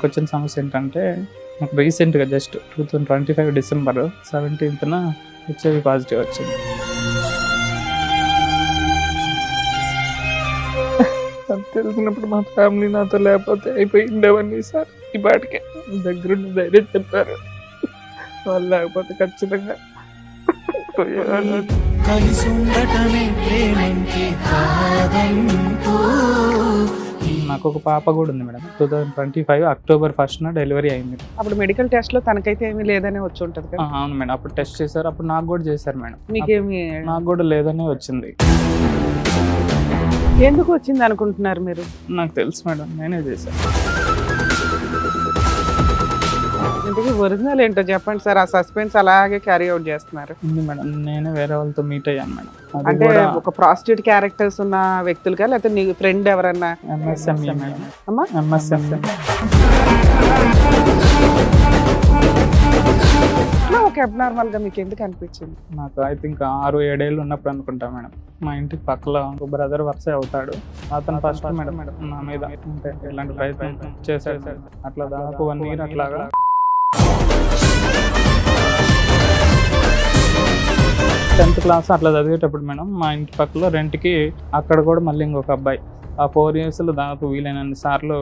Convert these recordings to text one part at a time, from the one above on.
వచ్చిన సమస్య ఏంటంటే నాకు రీసెంట్గా జస్ట్ 2025 డిసెంబర్ 17న హెచ్ఐవి పాజిటివ్ వచ్చింది. అది తెలిసినప్పుడు మా ఫ్యామిలీ నాతో లేకపోతే అయిపోయిండేవన్నీ సార్. ఈ బాటికే దగ్గరుండి ధైర్యం చెప్పారు, వాళ్ళు లేకపోతే ఖచ్చితంగా నాకు ఒక పాప కూడా ఉంది మేడం. 2025 అక్టోబర్ 1st డెలివరీ అయింది. అప్పుడు మెడికల్ టెస్ట్ లో తనకైతే ఏమీ లేదనే వచ్చి ఉంటది కదా. అవును మేడం, అప్పుడు టెస్ట్ చేశారు, అప్పుడు నాకు కూడా చేశారు మేడం. మీకేమి నాకు కూడా లేదనే వచ్చింది. ఎందుకు వచ్చింది అనుకుంటున్నారు మీరు? నాకు తెలుసు మేడం, నేనే చేశాను. ఇంతకీ ఒరిజినల్ ఏంటో చెప్పండి సార్. ఆ సస్పెన్స్ అలాగే క్యారీ అవుట్ చేస్తున్నారు. ఉంది మేడం, నేనే వేరే వాళ్ళతో మీట్ అయ్యాను మేడం. అది అంటే కూడా ఒక ప్రాస్టిట్యూట్ క్యారెక్టర్స్ ఉన్న వ్యక్తులుగా, లేకపోతే నీ ఫ్రెండ్ ఎవరన్నా? MSME madam. అమ్మా MSME. ఒక అబ్నార్మల్ గా మీకు ఎందుకు అనిపించింది? నాకు ఐ థింక్ 6-7 ఏళ్ళు ఉన్నప్పుడు అనుకుంటా మేడం. మా ఇంటికి పక్కల ఒక బ్రదర్ వరుస అవుతాడు, అతను ఫస్ట్ మేడం నా మీద అంటే ఇలాంటి ప్రయత్నం చేశాడు. అట్లా దాదాపు 1 year అట్లాగా. టెన్త్ క్లాస్ అట్లా చదివేటప్పుడు మేడం మా ఇంటి పక్కలో రెంట్కి అక్కడ కూడా మళ్ళీ ఇంకొక అబ్బాయి, ఆ 4 yearsలో దాదాపు వీలైనన్ని సార్లు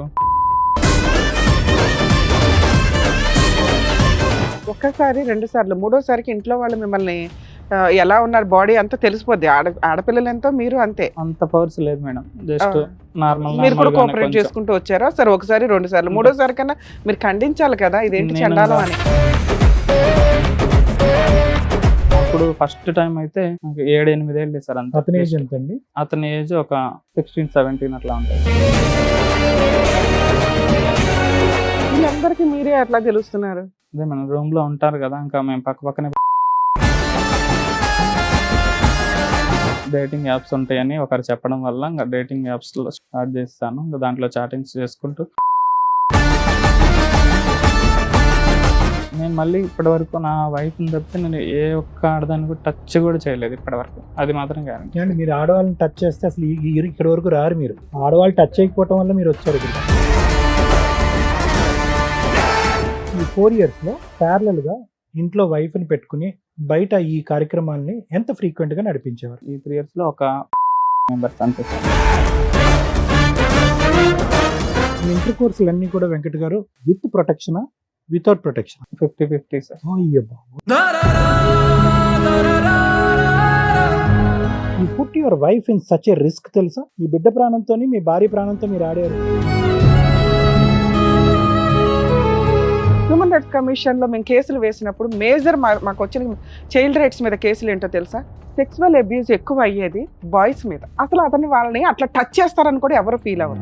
ఒక్కసారి 2 సార్లు, మూడోసారికి ఇంట్లో వాళ్ళు మిమ్మల్ని ఎలా ఉన్నారు బాడీ అంతా తెలిసిపోద్ది. ఆడపిల్లలు ఎంతో మీరు అంతే. అంత పవర్స్ లేదు మేడం, జస్ట్ నార్మల్. మీరు కూడా కోఆపరేట్ చేసుకుంటూ వచ్చారా? సరే ఒకసారి 2 సార్లు, మూడోసారి కన్నా మీరు ఖండించాలి కదా, ఇదేంటి చండాలం అని. అప్పుడు ఫస్ట్ టైం అయితే 7-8 ఏళ్ళు సార్. అంత అతని ఏజ్ ఎంత అండి? అతని ఏజ్ ఒక 16-17 అట్లా ఉంటుంది. వీళ్ళందరికీ మీరే అట్లా తెలుస్తున్నారు? అదే మనం రూమ్ లో ఉంటారు కదా, ఇంకా మేము పక్కనే డేటింగ్ యాప్స్ ఉంటాయని ఒకరు చెప్పడం వల్ల ఇంకా డేటింగ్ యాప్స్ లో స్టార్ట్ చేస్తాను. ఇంకా దాంట్లో చాటింగ్స్ చేసుకుంటూ నేను మళ్ళీ ఇప్పటి వరకు నా వైఫ్ని తప్పితే నేను ఏ ఒక్క ఆడదాన్ని కూడా టచ్ కూడా చేయలేదు ఇప్పటి వరకు. అది మాత్రం గ్యారెంటీ. అంటే మీరు ఆడవాళ్ళని టచ్ చేస్తే అసలు ఇక్కడ వరకు రారు. మీరు ఆడవాళ్ళు టచ్ చేయకపోవటం వల్ల మీరు వచ్చారు ఇక్కడ. ఈ 4 yearsలో ప్యారలల్గా ఇంట్లో వైఫ్ని పెట్టుకుని బయట ఈ కార్యక్రమాలని ఎంత ఫ్రీక్వెంట్గా నడిపించేవారు? ఈ 3 yearsలో ఒక మెంబర్స్ అంతే. ఇంటర్ కోర్సులు అన్నీ కూడా వెంకట్ గారు విత్ ప్రొటెక్షనా, వితౌట్ ప్రొటెక్షన్? 50-50 సార్. అయ్యో బాబు. You put your wife in such a risk తెలుసా? మీ బిడ్డ ప్రాణంతో, మీ భార్య ప్రాణంతో మీరు ఆడారు. హ్యూమన్ రైట్స్ కమిషన్ లో మేము కేసులు వేసినప్పుడు మేజర్ మాకు వచ్చిన చైల్డ్ రైట్స్ మీద కేసులు ఏంటో తెలుసా? సెక్సువల్ అబ్యూస్ ఎక్కువ అయ్యేది బాయ్స్ మీద. అసలు అతన్ని వాళ్ళని అట్లా టచ్ చేస్తారని కూడా ఎవరు ఫీల్ అవ్వరు.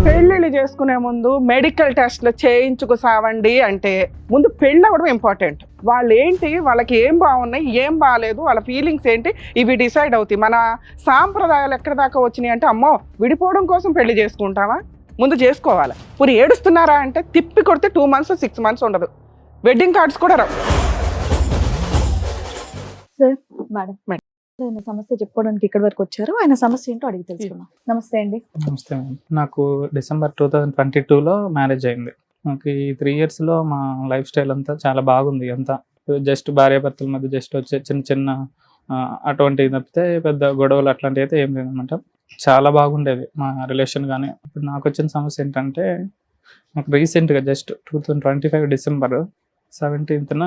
పెళ్ళిళ్ళు చేసుకునే ముందు మెడికల్ టెస్ట్లు చేయించుకు సావండి అంటే ముందు పెళ్ళి అవ్వడం ఇంపార్టెంట్. వాళ్ళు ఏంటి, వాళ్ళకి ఏం బాగున్నాయి, ఏం బాగాలేదు, వాళ్ళ ఫీలింగ్స్ ఏంటి, ఇవి డిసైడ్ అవుతాయి. మన సాంప్రదాయాలు ఎక్కడి దాకా వచ్చినాయి అంటే, అమ్మో విడిపోవడం కోసం పెళ్లి చేసుకుంటావా, ముందు చేసుకోవాలి. పూరి ఏడుస్తున్నారా అంటే తిప్పి కొడితే 2 months 6 months ఉండదు. వెడ్డింగ్ కార్డ్స్ కూడా రావు. సార్ మేడం, ఆయన సమస్య చెప్పుకోవడానికి ఇక్కడ వరకు వచ్చారు. ఆయన సమస్య ఏంటో అడిగి తెలుసుకున్నాం. నమస్తే అండి. నమస్తే మేడం. నాకు డిసెంబర్ 2022లో మ్యారేజ్ అయింది. నాకు ఈ 3 yearsలో మా లైఫ్ స్టైల్ అంతా చాలా బాగుంది. అంతా జస్ట్ భార్యాభర్తల మధ్య జస్ట్ వచ్చే చిన్న అటువంటివి తప్పితే పెద్ద గొడవలు అట్లాంటివి అయితే ఏం లేదనమాట. చాలా బాగుండేది మా రిలేషన్. కానీ ఇప్పుడు నాకు వచ్చిన సమస్య ఏంటంటే నాకు రీసెంట్గా జస్ట్ 2025 డిసెంబర్ 17న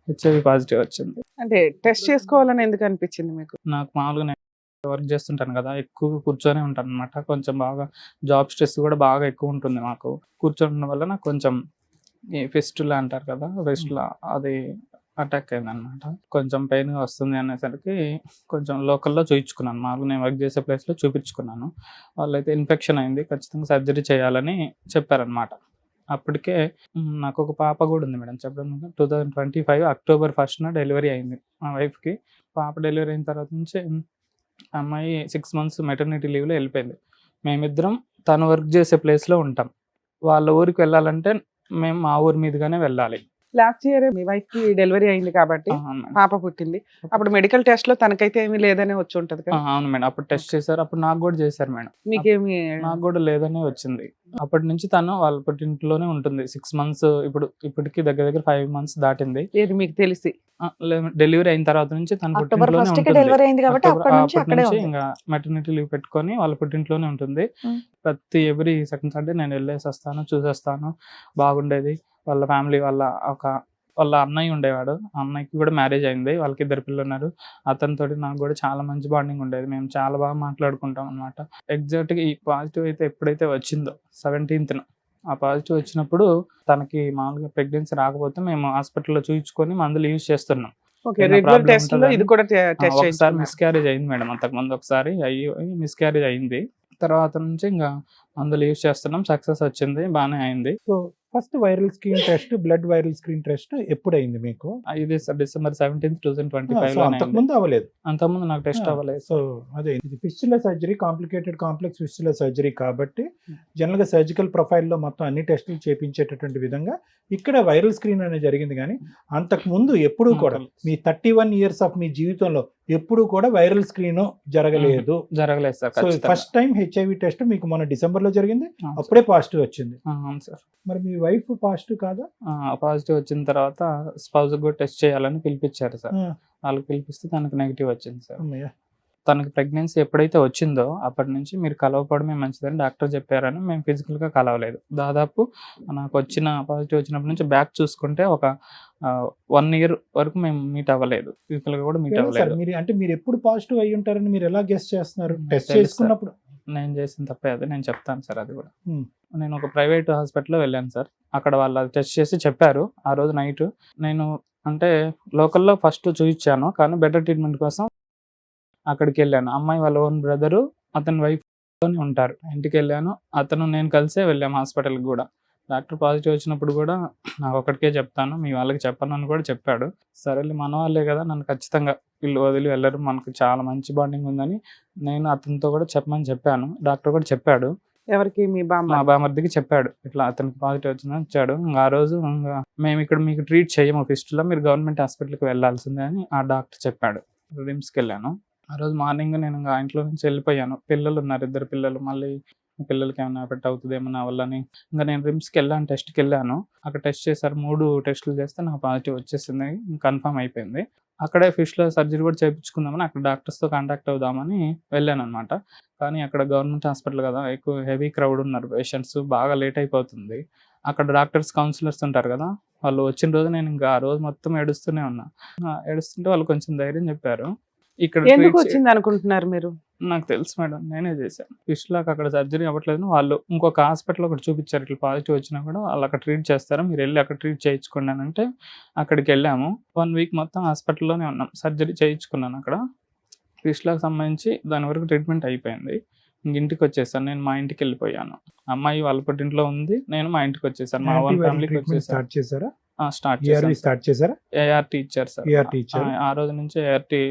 హెచ్ఐవి పాజిటివ్ వచ్చింది. అంటే టెస్ట్ చేసుకోవాలని ఎందుకు అనిపించింది మీకు? నాకు మామూలుగా నేను వర్క్ చేస్తుంటాను కదా, ఎక్కువ కూర్చొనే ఉంటాను అనమాట. కొంచెం బాగా జాబ్ స్ట్రెస్ కూడా బాగా ఎక్కువ ఉంటుంది మాకు. కూర్చోవడం వల్ల నాకు కొంచెం ఈ ఫెస్టులా అంటారు కదా, ఫెస్టులా అది అటాక్ అయింది అనమాట. కొంచెం పెయిన్ వస్తుంది అనేసరికి కొంచెం లోకల్లో చూపించుకున్నాను. మామూలుగా నేను వర్క్ చేసే ప్లేస్లో చూపించుకున్నాను. వాళ్ళైతే ఇన్ఫెక్షన్ అయింది, ఖచ్చితంగా సర్జరీ చేయాలని చెప్పారనమాట. అప్పటికే నాకు ఒక పాప కూడా ఉంది మేడం. చెప్పడం 2025 అక్టోబర్ 1st డెలివరీ అయింది మా వైఫ్కి. పాప డెలివరీ అయిన తర్వాత నుంచి అమ్మాయి 6 months మెటర్నిటీ లీవ్లో వెళ్ళిపోయింది. మేమిద్దరం తను వర్క్ చేసే ప్లేస్లో ఉంటాం. వాళ్ళ ఊరికి వెళ్ళాలంటే మేము మా ఊరి మీదుగానే వెళ్ళాలి. లాస్ట్ ఇయర్ మీ వైఫ్ కి డెలివరీ అయింది కాబట్టి అవును మేడం. పాప పుట్టింది. అప్పుడు మెడికల్ టెస్ట్ లో తనకైతే ఏమీ లేదనే వచ్చి ఉంటది కదా. అవును మేడం, అప్పుడు టెస్ట్ చేశారు, అప్పుడు నాకు కూడా చేశారు మేడం. మీకేమి నాకు కూడా లేదనే వచ్చింది. అప్పటి నుంచి తను వాళ్ళ పుట్టింట్లోనే ఉంటుంది 6 months. ఇప్పటికి దగ్గర దగ్గర 5 months దాటింది. ఏది మీకు తెలిసి డెలివరీ అయిన తర్వాత నుంచి తన అక్టోబర్ పుట్టింట్లోనే ఫస్ట్ కి ఉంటుంది. డెలివరీ అయింది కాబట్టి అప్పటి నుంచి అక్కడే ఉంది. ఇంకా మెటర్నిటీ లీవ్ పెట్టుకొని వాళ్ళ పుట్టింట్లోనే ఉంటుంది. ఉమ్. ప్రతి ఎవ్రీ సెకండ్ సండే నేను వెళ్ళేసి వస్తాను, చూసేస్తాను. బాగుండేది. వాళ్ళ ఫ్యామిలీ వాళ్ళ అన్నయ్య ఉండేవాడు. ఆ అన్నయ్యకి కూడా మ్యారేజ్ అయింది, వాళ్ళకి 2 పిల్లలు ఉన్నారు. అతనితోటి నాకు కూడా చాలా మంచి బాండింగ్ ఉండేది. మేము చాలా బాగా మాట్లాడుకుంటాం అనమాట. ఎగ్జాక్ట్గా ఈ పాజిటివ్ అయితే ఎప్పుడైతే వచ్చిందో 17th, ఆ పాజిటివ్ వచ్చినప్పుడు తనకి మామూలుగా ప్రెగ్నెన్సీ రాకపోతే మేము హాస్పిటల్లో చూయించుకొని మందులు యూజ్ చేస్తున్నాం. ఓకే, ఏమైనా రెగ్యులర్ problem టెస్ట్ లో ఉంటుందని? ఇది కూడా టెస్ట్ ఒకసారి చేయించుకున్నారు. మిస్క్యారేజ్ అయింది మేడం, అంతకుముందు ఒకసారి మిస్క్యారేజ్ అయింది. తర్వాత నుంచి ఇంకా మందులు యూజ్ చేస్తున్నాం, సక్సెస్ వచ్చింది, బాగానే అయింది. So first viral screen test, blood viral screen test ఎప్పుడు అయింది మీకు? ఇది డిసెంబర్ 17th, సో 2025 అంతకుముందు అవ్వలేదు. అంతకుముందు నాకు టెస్ట్ అవ్వలేదు. సో అదే ఇది fistula surgery, complicated complex fistula surgery కాబట్టి జనరల్ గా సర్జికల్ ప్రొఫైల్లో మొత్తం అన్ని టెస్టులు చేపించేటటువంటి విధంగా ఇక్కడ వైరల్ స్క్రీన్ అనేది జరిగింది. కానీ అంతకు ముందు ఎప్పుడూ కూడా మీ 31 years ఆఫ్ మీ జీవితంలో ఎప్పుడు కూడా వైరల్ స్క్రీన్ జరగలేదు. జరగలేదు sir. So first time HIV test మీకు మొన్న డిసెంబర్ లో జరిగింది, అప్పుడే పాజిటివ్ వచ్చింది. అవును సార్. మరి మీ వైఫ్ పాజిటివ్ కాదా? పాజిటివ్ వచ్చిన తర్వాత స్పౌజ్ కూడా టెస్ట్ చేయాలని పిలిపించారు సార్. ఆ, వాళ్ళకి పిలిపిస్తే తనకు నెగిటివ్ వచ్చింది సార్. అమ్మయ్య. తనకి ప్రెగ్నెన్సీ ఎప్పుడైతే వచ్చిందో అప్పటి నుంచి మీరు కలవకపోవడమే మంచిదని డాక్టర్ చెప్పారని మేము ఫిజికల్గా కలవలేదు. దాదాపు నాకు పాజిటివ్ వచ్చినప్పటి నుంచి బ్యాక్ చూసుకుంటే ఒక 1 year వరకు మేము మీట్ అవ్వలేదు, ఫిజికల్గా కూడా మీట్ ఎలా సార్ అవ్వలేదు. మీరు ఎప్పుడు పాజిటివ్ అయ్యి ఉంటారని మీరు ఎలా గెస్ చేస్తున్నారు? టెస్ట్ తెలుసు సార్. చేసుకున్నప్పుడు నేను చేసిన తప్పే అది, నేను చెప్తాను సార్ అది కూడా. Hmm. నేను ఒక ప్రైవేట్ హాస్పిటల్లో వెళ్ళాను సార్. అక్కడ వాళ్ళు టెస్ట్ చేసి చెప్పారు. ఆ రోజు నైట్ నేను అంటే లోకల్లో ఫస్ట్ చూయించాను, కానీ బెటర్ ట్రీట్మెంట్ కోసం అక్కడికి వెళ్ళాను. అమ్మాయి వాళ్ళ ఓన్ బ్రదరు, అతని వైఫ్ ఉంటారు. ఇంటికి వెళ్ళాను, అతను నేను కలిసే వెళ్ళాము హాస్పిటల్కి కూడా. డాక్టర్ పాజిటివ్ వచ్చినప్పుడు కూడా నాకు ఒక్కడికే చెప్తాను, మీ వాళ్ళకి చెప్పను అని కూడా చెప్పాడు. సరేలే, మన వాళ్ళే కదా, నన్ను ఖచ్చితంగా వీళ్ళు వదిలి వెళ్ళరు, మనకు చాలా మంచి బాండింగ్ ఉందని నేను అతనితో కూడా చెప్పమని చెప్పాను. డాక్టర్ కూడా చెప్పాడు, ఎవరికి? మీ మా బామ్మ. బామర్దికి చెప్పాడు, ఇట్లా అతనికి పాజిటివ్ వచ్చిందని వచ్చాడు. ఇంకా ఆ రోజు ఇంకా మేము ఇక్కడ మీకు ట్రీట్ చేయము ఫిస్టులో, మీరు గవర్నమెంట్ హాస్పిటల్కి వెళ్ళాల్సిందే అని ఆ డాక్టర్ చెప్పాడు. రిమ్స్కి వెళ్ళాను. ఆ రోజు మార్నింగ్ నేను ఇంకా ఇంట్లో నుంచి వెళ్ళిపోయాను. పిల్లలు ఉన్నారు, 2 పిల్లలు. మళ్ళీ పిల్లలకి ఏమైనా ఎఫెక్ట్ అవుతుందేమో నా వల్లని ఇంకా నేను రిమ్స్కి వెళ్ళాను, టెస్ట్కి వెళ్ళాను. అక్కడ టెస్ట్ చేశారు, 3 టెస్టులు చేస్తే నాకు పాజిటివ్ వచ్చేసింది, కన్ఫర్మ్ అయిపోయింది. అక్కడే ఫిష్లో సర్జరీ కూడా చేయించుకుందామని అక్కడ డాక్టర్స్తో కాంటాక్ట్ అవుదామని వెళ్ళాను అనమాట. కానీ అక్కడ గవర్నమెంట్ హాస్పిటల్ కదా, ఎక్కువ హెవీ క్రౌడ్ ఉన్నారు పేషెంట్స్, బాగా లేట్ అయిపోతుంది. అక్కడ డాక్టర్స్, కౌన్సిలర్స్ ఉంటారు కదా, వాళ్ళు వచ్చిన రోజు నేను ఇంకా ఆ రోజు మొత్తం ఏడుస్తూనే ఉన్నా. ఏడుస్తుంటే వాళ్ళు కొంచెం ధైర్యం చెప్పారు. ఇక్కడ ఎందుకు వచ్చింది అనుకుంటున్నారు మీరు? నాకు తెలుసు మేడం, నేనే చేశాను. ఫిష్లాకి అక్కడ సర్జరీ అవ్వట్లేదు, వాళ్ళు ఇంకొక హాస్పిటల్ ఒకటి చూపించారు, ఇట్లా పాజిటివ్ వచ్చినా కూడా వాళ్ళు అక్కడ ట్రీట్ చేస్తారు, మీరు వెళ్ళి అక్కడ ట్రీట్ చేయించుకోండి అని అంటే అక్కడికి వెళ్ళాము. 1 week మొత్తం హాస్పిటల్లోనే ఉన్నాం. సర్జరీ చేయించుకున్నాను అక్కడ. ఫిష్లాకి సంబంధించి దాని వరకు ట్రీట్మెంట్ అయిపోయింది. ఇంటికి వచ్చేసాను, నేను మా ఇంటికి వెళ్ళిపోయాను. అమ్మాయి వాళ్ళ పుట్టింట్లో ఉంది, నేను మా ఇంటికి వచ్చేసాను, మా ఓన్ ఫ్యామిలీకి వచ్చేసాను. స్టార్ట్ చేశారా? స్టార్ట్ చేశారా? ఏఆర్టీ ఇచ్చారు సార్. ART ఇచ్చారు. ఆ రోజు నుంచి ఏఆర్టీ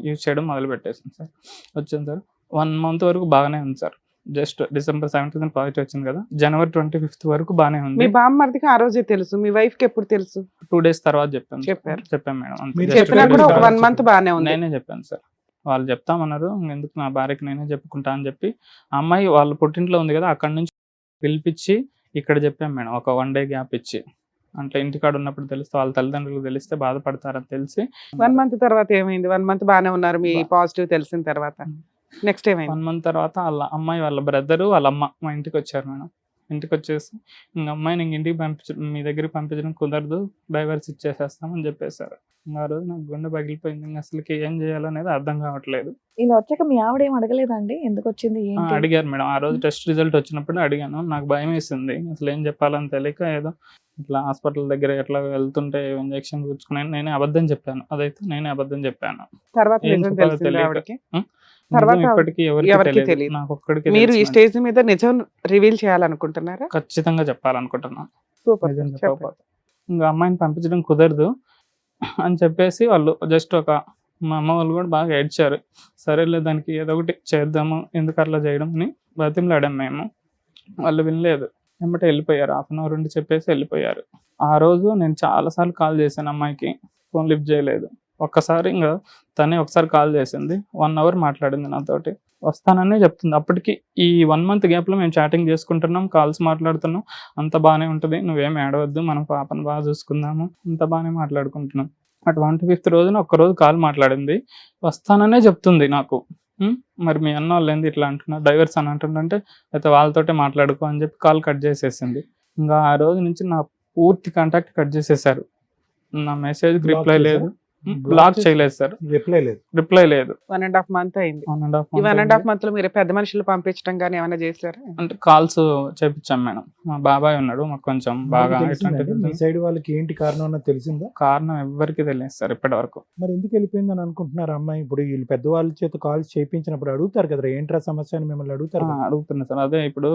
యూజ్ చేయడం మొదలు పెట్టేసాను సార్. వచ్చాను సార్, 1 month వరకు బాగానే ఉంది sir. Just December 17th positive వచ్చింది కదా, జనవరి 25th వరకు బాగానే ఉంది. మీ బామ్మర్దికి ఆ రోజే తెలుసు, మీ వైఫ్ కి ఎప్పుడు తెలుసు? 2 days తర్వాత చెప్పాను మేడం. అంతే. మీరు Just చెప్పినా 2 కూడా days ఒక తర్వాత 1 month బానే ఉంది. నేనే చెప్పాను సార్. వాళ్ళు చెప్తామన్నారు, ఎందుకు నా భార్యకి నేనే చెప్పుకుంటా అని చెప్పి అమ్మాయి వాళ్ళ పుట్టింట్లో ఉంది కదా, అక్కడ నుంచి పిలిపించి ఇక్కడ చెప్పాం మేడం, ఒక 1 day గ్యాప్ ఇచ్చి. అంటే ఇంటికాడ ఉన్నప్పుడు తెలిస్తే వాళ్ళ తల్లిదండ్రులకు తెలిస్తే బాధపడతారని తెలిసి 1 month తర్వాత ఏమైంది? 1 month బానే ఉన్నారు మీ పాజిటివ్ తెలిసిన తర్వాత. నెక్స్ట్ ఏమైంది? 1 month తర్వాత వాళ్ళ అమ్మాయి వాళ్ళ బ్రదరు వాళ్ళ అమ్మ మా ఇంటికి వచ్చారు మేడం. ఇంటికి వచ్చేసి ఇంక అమ్మాయిని ఇంటికి మీ దగ్గరికి పంపించడం కుదరదు, డైవర్స్ ఇచ్చేసేస్తామని చెప్పేశారు. ఇంకా ఆ రోజు నాకు గుండె పగిలిపోయింది, ఇంకా అసలుకి ఏం చేయాలనేది అర్థం కావట్లేదు. ఇలా వచ్చాక మీ ఆవిడ ఏం అడగలేదండి ఎందుకు వచ్చింది ఏంటి? అడిగారు మేడం, ఆ రోజు టెస్ట్ రిజల్ట్ వచ్చినప్పుడు అడిగాను. నాకు భయం వేసింది, అసలు ఏం చెప్పాలని తెలియక ఏదో ఇట్లా హాస్పిటల్ దగ్గర ఎట్లా వెళ్తుంటే ఇంజక్షన్ కూర్చుకున్నాను, నేనే అబద్ధం చెప్పాను. అదైతే నేనే అబద్ధం చెప్పాను. తర్వాత ఏం నిజం చెప్పాలో తెలిసింది తెలియక. ఆవిడకి? తర్వాత తర్వాత ఇప్పటికీ ఎవరికీ ఎవరికి తెలియదు. తెలియదు, నాకు ఒక్కడికి మీరు ఈ తెలుసు మేడం. స్టేజ్ మీద నిజం రివీల్ చేయాలనుకుంటున్నారా? ఖచ్చితంగా చెప్పాలనుకుంటున్నాను. సూపర్, నిజం చెప్పండి. చెప్పకపోతే ఇంకా అమ్మాయిని పంపించడం కుదరదు అని చెప్పేసి వాళ్ళు జస్ట్ మా అమ్మ వాళ్ళు కూడా బాగా ఏడ్చారు. సరేలే, దానికి ఏదో ఒకటి చేద్దాము, ఎందుకు అట్లా చేయడం అని బతిమలాడాం మేము. వాళ్ళు వినలేదు. ఎమ్మటే వెళ్ళిపోయారు. 1/2 అవర్ ఉండి చెప్పేసి వెళ్ళిపోయారు. ఆ రోజు నేను చాలా సార్లు కాల్ చేశాను అమ్మాయికి, ఫోన్ లిఫ్ట్ చేయలేదు. ఒక్కసారి ఇంకా తనే ఒకసారి కాల్ చేసింది, 1 అవర్ మాట్లాడింది నాతోటి. వస్తాననే చెప్తుంది. అప్పటికి ఈ 1 మంత్ గ్యాప్లో మేము చాటింగ్ చేసుకుంటున్నాం, కాల్స్ మాట్లాడుతున్నాం, అంత బాగానే ఉంటుంది, నువ్వేం ఏడవద్దు, మనం పాపను బాగా చూసుకుందాము, అంత బాగానే మాట్లాడుకుంటున్నాం. అటు 25th రోజున ఒక్కరోజు కాల్ మాట్లాడింది, వస్తాననే చెప్తుంది నాకు. మరి మీ అన్న వాళ్ళు ఏంది ఇట్లా అంటున్నారు, డైవర్స్ అని అంటుంటే అయితే వాళ్ళతోటే మాట్లాడుకో అని చెప్పి కాల్ కట్ చేసేసింది. ఇంకా ఆ రోజు నుంచి నా పూర్తి కాంటాక్ట్ కట్ చేసేసారు. నా మెసేజ్కి రిప్లై లేదు, బ్లాక్ చేయలేదు సార్, రిప్లై లేదు. 1.5 month అయింది. 1.5 ఈ 1.5 month లో మీరు పెద్ద మనుషులు పంపించడం కానీ ఏమైనా చేశారా? అంటే కాల్స్ చేపించాం మేడం. మా బాబాయ్ ఉన్నాడు, మాకు కొంచెం బాగా మీ సైడ్ వాళ్ళకి ఏంటి కారణం అన్నది తెలిసిందా? కారణం ఎవ్వరికి తెలియదు సార్ ఇప్పటి వరకు. మరి ఎందుకు వెళ్ళిపోయింది అని అనుకుంటున్నారు అమ్మాయి? ఇప్పుడు వీళ్ళు పెద్దవాళ్ళ చేత కాల్స్ చేయించినప్పుడు అడుగుతారు కదా, ఏంట్రా సమస్య అని మిమ్మల్ని అడుగుతారు కదా? అడుగుతున్నా సార్. అదే ఇప్పుడు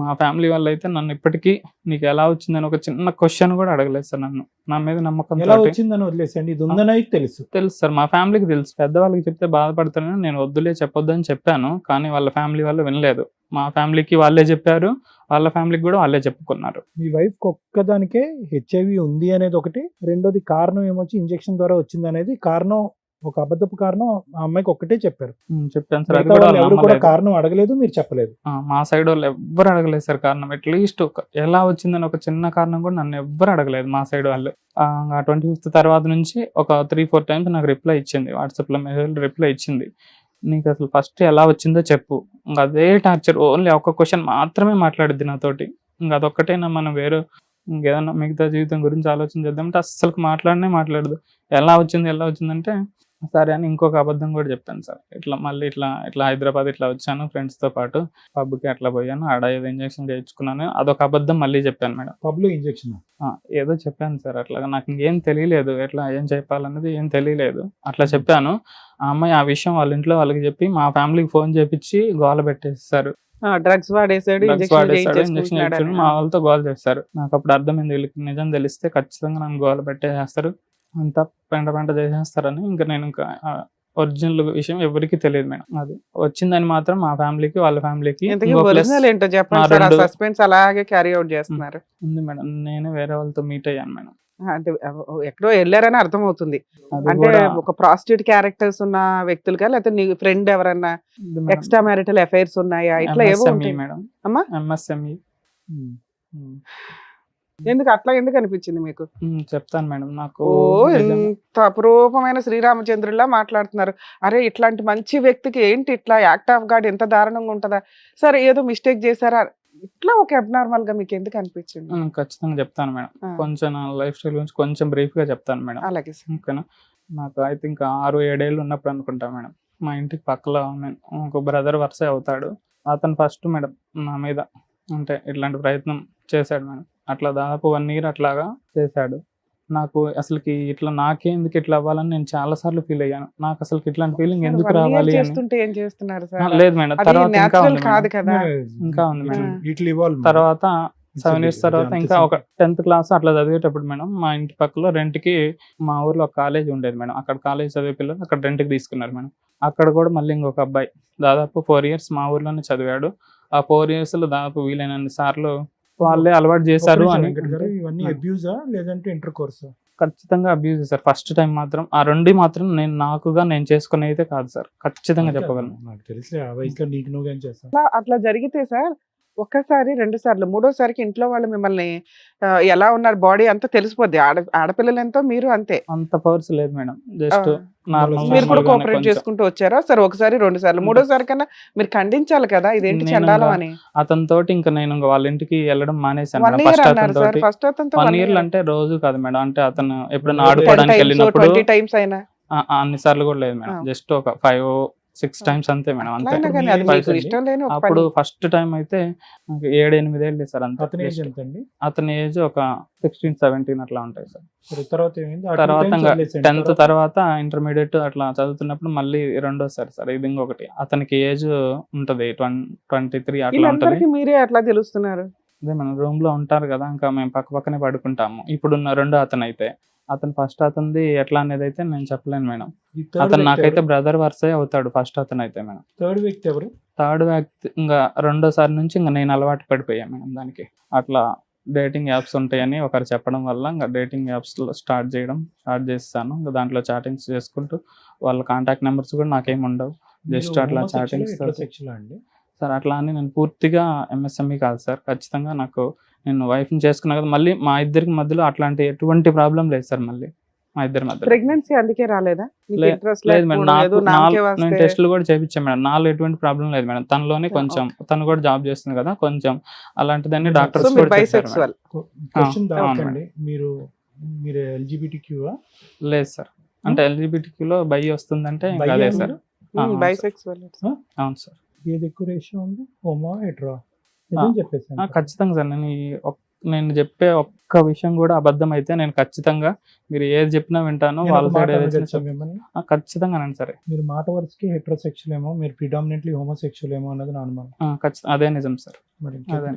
మా ఫ్యామిలీ వాళ్ళు అయితే నన్ను ఇప్పటికీ నీకు ఎలా వచ్చిందని ఒక చిన్న క్వశ్చన్ కూడా అడగలేదు సార్. నన్ను నా మీద నమ్మకం ఎలా వచ్చిందని వదిలేసండి, ఇది ఉందని తెలుసు సార్, మా ఫ్యామిలీకి తెలుసు. పెద్దవాళ్ళకి చెప్తే బాధపడతానని నేను వద్దులే చెప్పొద్దని చెప్పాను, కానీ వాళ్ళ ఫ్యామిలీ వాళ్ళు వినలేదు. మా ఫ్యామిలీకి వాళ్ళే చెప్పారు, వాళ్ళ ఫ్యామిలీకి కూడా వాళ్ళే చెప్పుకున్నారు. మీ వైఫ్ ఒక్కదానికే HIV ఉంది అనేది ఒకటి, రెండోది కారణం ఏమొచ్చి ఇంజెక్షన్ ద్వారా వచ్చింది అనేది కారణం, ఒక అబద్ధపు కారణం ఆ అమ్మాయికి ఒక్కటే చెప్పారు. చెప్పాను సార్. అది ఎవరు కూడా కారణం అడగలేదు, మీరు చెప్పలేదు. మా సైడ్ వాళ్ళు ఎవ్వరు అడగలేదు సార్ కారణం. అట్లీస్ట్ ఎలా వచ్చిందని ఒక చిన్న కారణం కూడా నన్ను ఎవ్వరు అడగలేదు మా సైడ్ వాళ్ళు. 25th తర్వాత నుంచి ఒక 3-4 times నాకు రిప్లై ఇచ్చింది, వాట్సాప్లో మెసేజ్ రిప్లై ఇచ్చింది. నీకు అసలు ఫస్ట్ ఎలా వచ్చిందో చెప్పు. ఇంకా అదే టార్చర్, ఓన్లీ ఒక్క క్వశ్చన్ మాత్రమే మాట్లాడిద్ది నాతోటి. ఇంకా అదొక్కటైనా మనం వేరే ఇంకేదన్నా మిగతా జీవితం గురించి ఆలోచన చేద్దామంటే అస్సలు మాట్లాడదు. ఎలా వచ్చిందంటే సరే అని ఇంకొక అబద్ధం కూడా చెప్పాను సార్. ఇట్లా హైదరాబాద్ ఇట్లా వచ్చాను ఫ్రెండ్స్తో పాటు, పబ్కి అట్లా పోయాను, ఆడ ఏదో ఇంజక్షన్ చేయించుకున్నాను, అదొక అబద్ధం మళ్ళీ చెప్పాను మేడం. పబ్లో ఇంజక్షన్ ఏదో చెప్పాను సార్. అట్లాగా నాకు ఇంకేం తెలియలేదు, ఎట్లా ఏం చెప్పాలన్నది ఏం తెలియలేదు. అట్లా చెప్పాను. ఆ అమ్మాయి ఆ విషయం వాళ్ళ ఇంట్లో వాళ్ళకి చెప్పి మా ఫ్యామిలీకి ఫోన్ చేపించి గోల పెట్టేస్తారు. డ్రగ్స్ వాడేసాడు, ఇంజక్షన్ మా వాళ్ళతో గోల చేస్తారు. నాకు అప్పుడు అర్థమైంది, వీళ్ళకి నిజం తెలిస్తే ఖచ్చితంగా నన్ను గోల పెట్టేస్తారు, అంతా పెంట చేసేస్తారని. ఇంకా నేను ఒరిజినల్ విషయం ఎవరికి తెలియదు మేడం. అది వచ్చిందని మాత్రం మా ఫ్యామిలీకి వాళ్ళ ఫ్యామిలీకి ఏంటో చెప్పండి. సస్పెన్స్ అలాగే క్యారీ అవుట్ చేస్తున్నారు. ఉంది మేడం. నేను వేరే వాళ్ళతో మీట్ అయ్యాను మేడం. అంటే ఎక్కడో వెళ్ళారని అర్థమవుతుంది. అంటే ఒక ప్రాస్టిట్యూట్ క్యారెక్టర్స్ ఉన్న వ్యక్తులుగా, లేకపోతే నీ ఫ్రెండ్ ఎవరన్నా ఎక్స్ట్రా మ్యారిటల్ అఫైర్స్ ఉన్నాయా, ఇట్లా ఏవో మేడం. అమ్మా MSME. ఎందుకు అనిపించింది మీకు? చెప్తాను మేడం. నాకు ఎంత అపురూపమైన శ్రీరామచంద్రులా మాట్లాడుతున్నారు. అరే ఇట్లాంటి మంచి వ్యక్తికి ఏంటి ఇట్లా యాక్ట్ ఆఫ్ గాడ్ ఎంత దారుణంగా ఉంటుందా? సరే ఏదో మిస్టేక్ చేశారా, ఇట్లా ఒక అబ్నార్మల్ గా మీకు ఎందుకు అనిపించింది? ఖచ్చితంగా చెప్తాను మేడం. కొంచెం నా లైఫ్ స్టైల్ గురించి కొంచెం బ్రీఫ్ గా చెప్తాను మేడం. అలాగే. ఓకేనా. నాకు ఐ థింక్ 6-7 ఏళ్ళు ఉన్నప్పుడు అనుకుంటా మేడం, మా ఇంటికి పక్కలో ఒక బ్రదర్ వరుస అవుతాడు. అతను ఫస్ట్ మేడం నా మీద అంటే ఇట్లాంటి ప్రయత్నం చేశాడు మేడం. అట్లా దాదాపు 1 year అట్లాగా చేశాడు. నాకు అసలుకి ఇట్లా నాకెందుకు ఇట్లా అవ్వాలని నేను చాలా సార్లు ఫీల్ అయ్యాను. నాకు అసలు ఇట్లాంటి ఫీలింగ్ ఎందుకు రావాలి అని. లేదు మేడం, తర్వాత ఇంకా ఉంది మేడం. తర్వాత 7 years తర్వాత ఇంకా ఒక 10th class అట్లా చదివేటప్పుడు మేడం, మా ఇంటి పక్కలో రెంట్కి మా ఊర్లో ఒక కాలేజ్ ఉండేది మేడం. అక్కడ కాలేజ్ చదివే పిల్లలు అక్కడ రెంట్కి తీసుకున్నారు మేడం. అక్కడ కూడా మళ్ళీ ఇంకొక అబ్బాయి దాదాపు 4 years మా ఊర్లోనే చదివాడు. ఆ 4 years లో దాదాపు వీలైనన్ని సార్లు వాళ్ళే అలవాటు చేశారు అని. ఖచ్చితంగా అబ్యూజ్ సార్. ఫస్ట్ టైం మాత్రం ఆ 2 మాత్రం నేను చేసుకునే అయితే కాదు సార్, ఖచ్చితంగా చెప్పగలను. అట్లా జరిగితే సార్ ఒక్కసారి 2 సార్లు 3వ సారికి ఇంట్లో వాళ్ళు మిమ్మల్ని ఎలా ఉన్నారు, బాడీ అంతా తెలిసిపోద్ది. ఆడపిల్లలు ఎంతో మీరు అంతే. అంత పవర్స్ లేదు మేడం. జస్ట్ మీరు కూడా కోఆపరేట్ చేసుకుంటూ వచ్చారా? సరే 1 సారి 2 సార్లు 3వ సారి కన్నా మీరు ఖండించాలి కదా, ఇదేంటి చండాలం అని. అతనితోటి ఇంకా నేను వాళ్ళ ఇంటికి వెళ్ళడం మానేశాను. 1 year అంటే రోజు కాదు మేడం. అంటే అతను ఎప్పుడైనా ఆడుకోవడానికి వెళ్ళినప్పుడు 20 times అయినా అన్ని సార్లు కూడా లేదు మేడం. జస్ట్ ఒక 5-6 times అంతే మేడం. అంతే. అప్పుడు ఫస్ట్ టైం అయితే 7-8 ఏళ్ళు సార్. అంతే. అతని ఏజ్ ఒక 16-17 అట్లా ఉంటాయి సార్. తర్వాత 10th తర్వాత ఇంటర్మీడియట్ అట్లా చదువుతున్నప్పుడు మళ్ళీ రెండోసారి సార్. ఇది ఇంకొకటి, అతనికి ఏజ్ ఉంటది 23 అట్లా ఉంటది. మీరే అట్లా తెలుస్తున్నారు? అదే మనం రూమ్ లో ఉంటారు కదా, ఇంకా మేము పక్కనే పడుకుంటాము. ఇప్పుడున్న రెండో అతను అయితే, అతను ఫస్ట్ అతనిది ఎట్లా అనేది అయితే నేను చెప్పలేను మేడం. అతను నాకైతే బ్రదర్ వర్సే అవుతాడు ఫస్ట్ అతను అయితే మేడం. థర్డ్ వ్యక్తి ఎవరు? థర్డ్ వ్యక్తి ఇంకా రెండోసారి నుంచి ఇంకా నేను అలవాటు పడిపోయాను మేడం దానికి. అట్లా డేటింగ్ యాప్స్ ఉంటాయని ఒకరు చెప్పడం వల్ల ఇంకా డేటింగ్ యాప్స్లో స్టార్ట్ చేస్తాను. ఇంకా దాంట్లో చాటింగ్స్ చేసుకుంటూ వాళ్ళ కాంటాక్ట్ నెంబర్స్ కూడా నాకేం ఉండవు. జస్ట్ అట్లా చాటింగ్స్ అండి. సార్. అట్లా అని నేను పూర్తిగా ఎంఎస్ఎంఈ కాదు సార్. ఖచ్చితంగా నాకు నేను వైఫ్ని చేసుకున్నా కదా, మళ్ళీ మా ఇద్దరికి మధ్యలో అట్లాంటి ఎటువంటి ప్రాబ్లం లేదు సార్. మళ్ళీ మా ఇద్దరి మధ్యలో ప్రెగ్నెన్సీ అందుకే రాలేదా? మీకు లే- interest లేదు మేడం. లేకపోవడం, ఏదో నామకే నేను వస్తే- టెస్టులు కూడా చేయించాను మేడం. నాలో ఎటువంటి ప్రాబ్లం లేదు మేడం. తనలోనే కొంచెం తను కూడా జాబ్ చేస్తుంది కదా, కొంచెం అలాంటిదని So డాక్టర్స్ సో మీరు కూడా చెప్పారు బైసెక్సువల్. క్వశ్చన్ అవును దాకండి. మీరు ఎల్జిబిటిక్యూవా? లేదు సార్. అంటే ఎల్జిబిటిక్యూలో బై వస్తుందంటే ఇంకా అదే సార్. అవును సార్. బైసెక్సువల్. అవును సార్. ఏది ఎక్కువ రేషియో ఉంది? హోమో హెట్రో? నిజం చెప్పేసాను. ఖచ్చితంగా సార్. నేను చెప్పే ఒక్క విషయం కూడా అబద్ధం అయితే నేను ఖచ్చితంగా మీరు ఏది చెప్పినా వింటాను. నేను వాళ్ళ ఒక మాట సైడ్ ఏదైనా అనగచ్చా మిమ్మల్ని? ఖచ్చితంగా అనండి సరే. మీరు మాట వరుసకి హెట్రోసెక్షువల్ ఏమో, మీరు ప్రిడామినెంట్లీ హోమోసెక్షువల్ ఏమో అన్నది నా అనుమానం. ఖచ్చితంగా అదే నిజం సార్. మరి అదే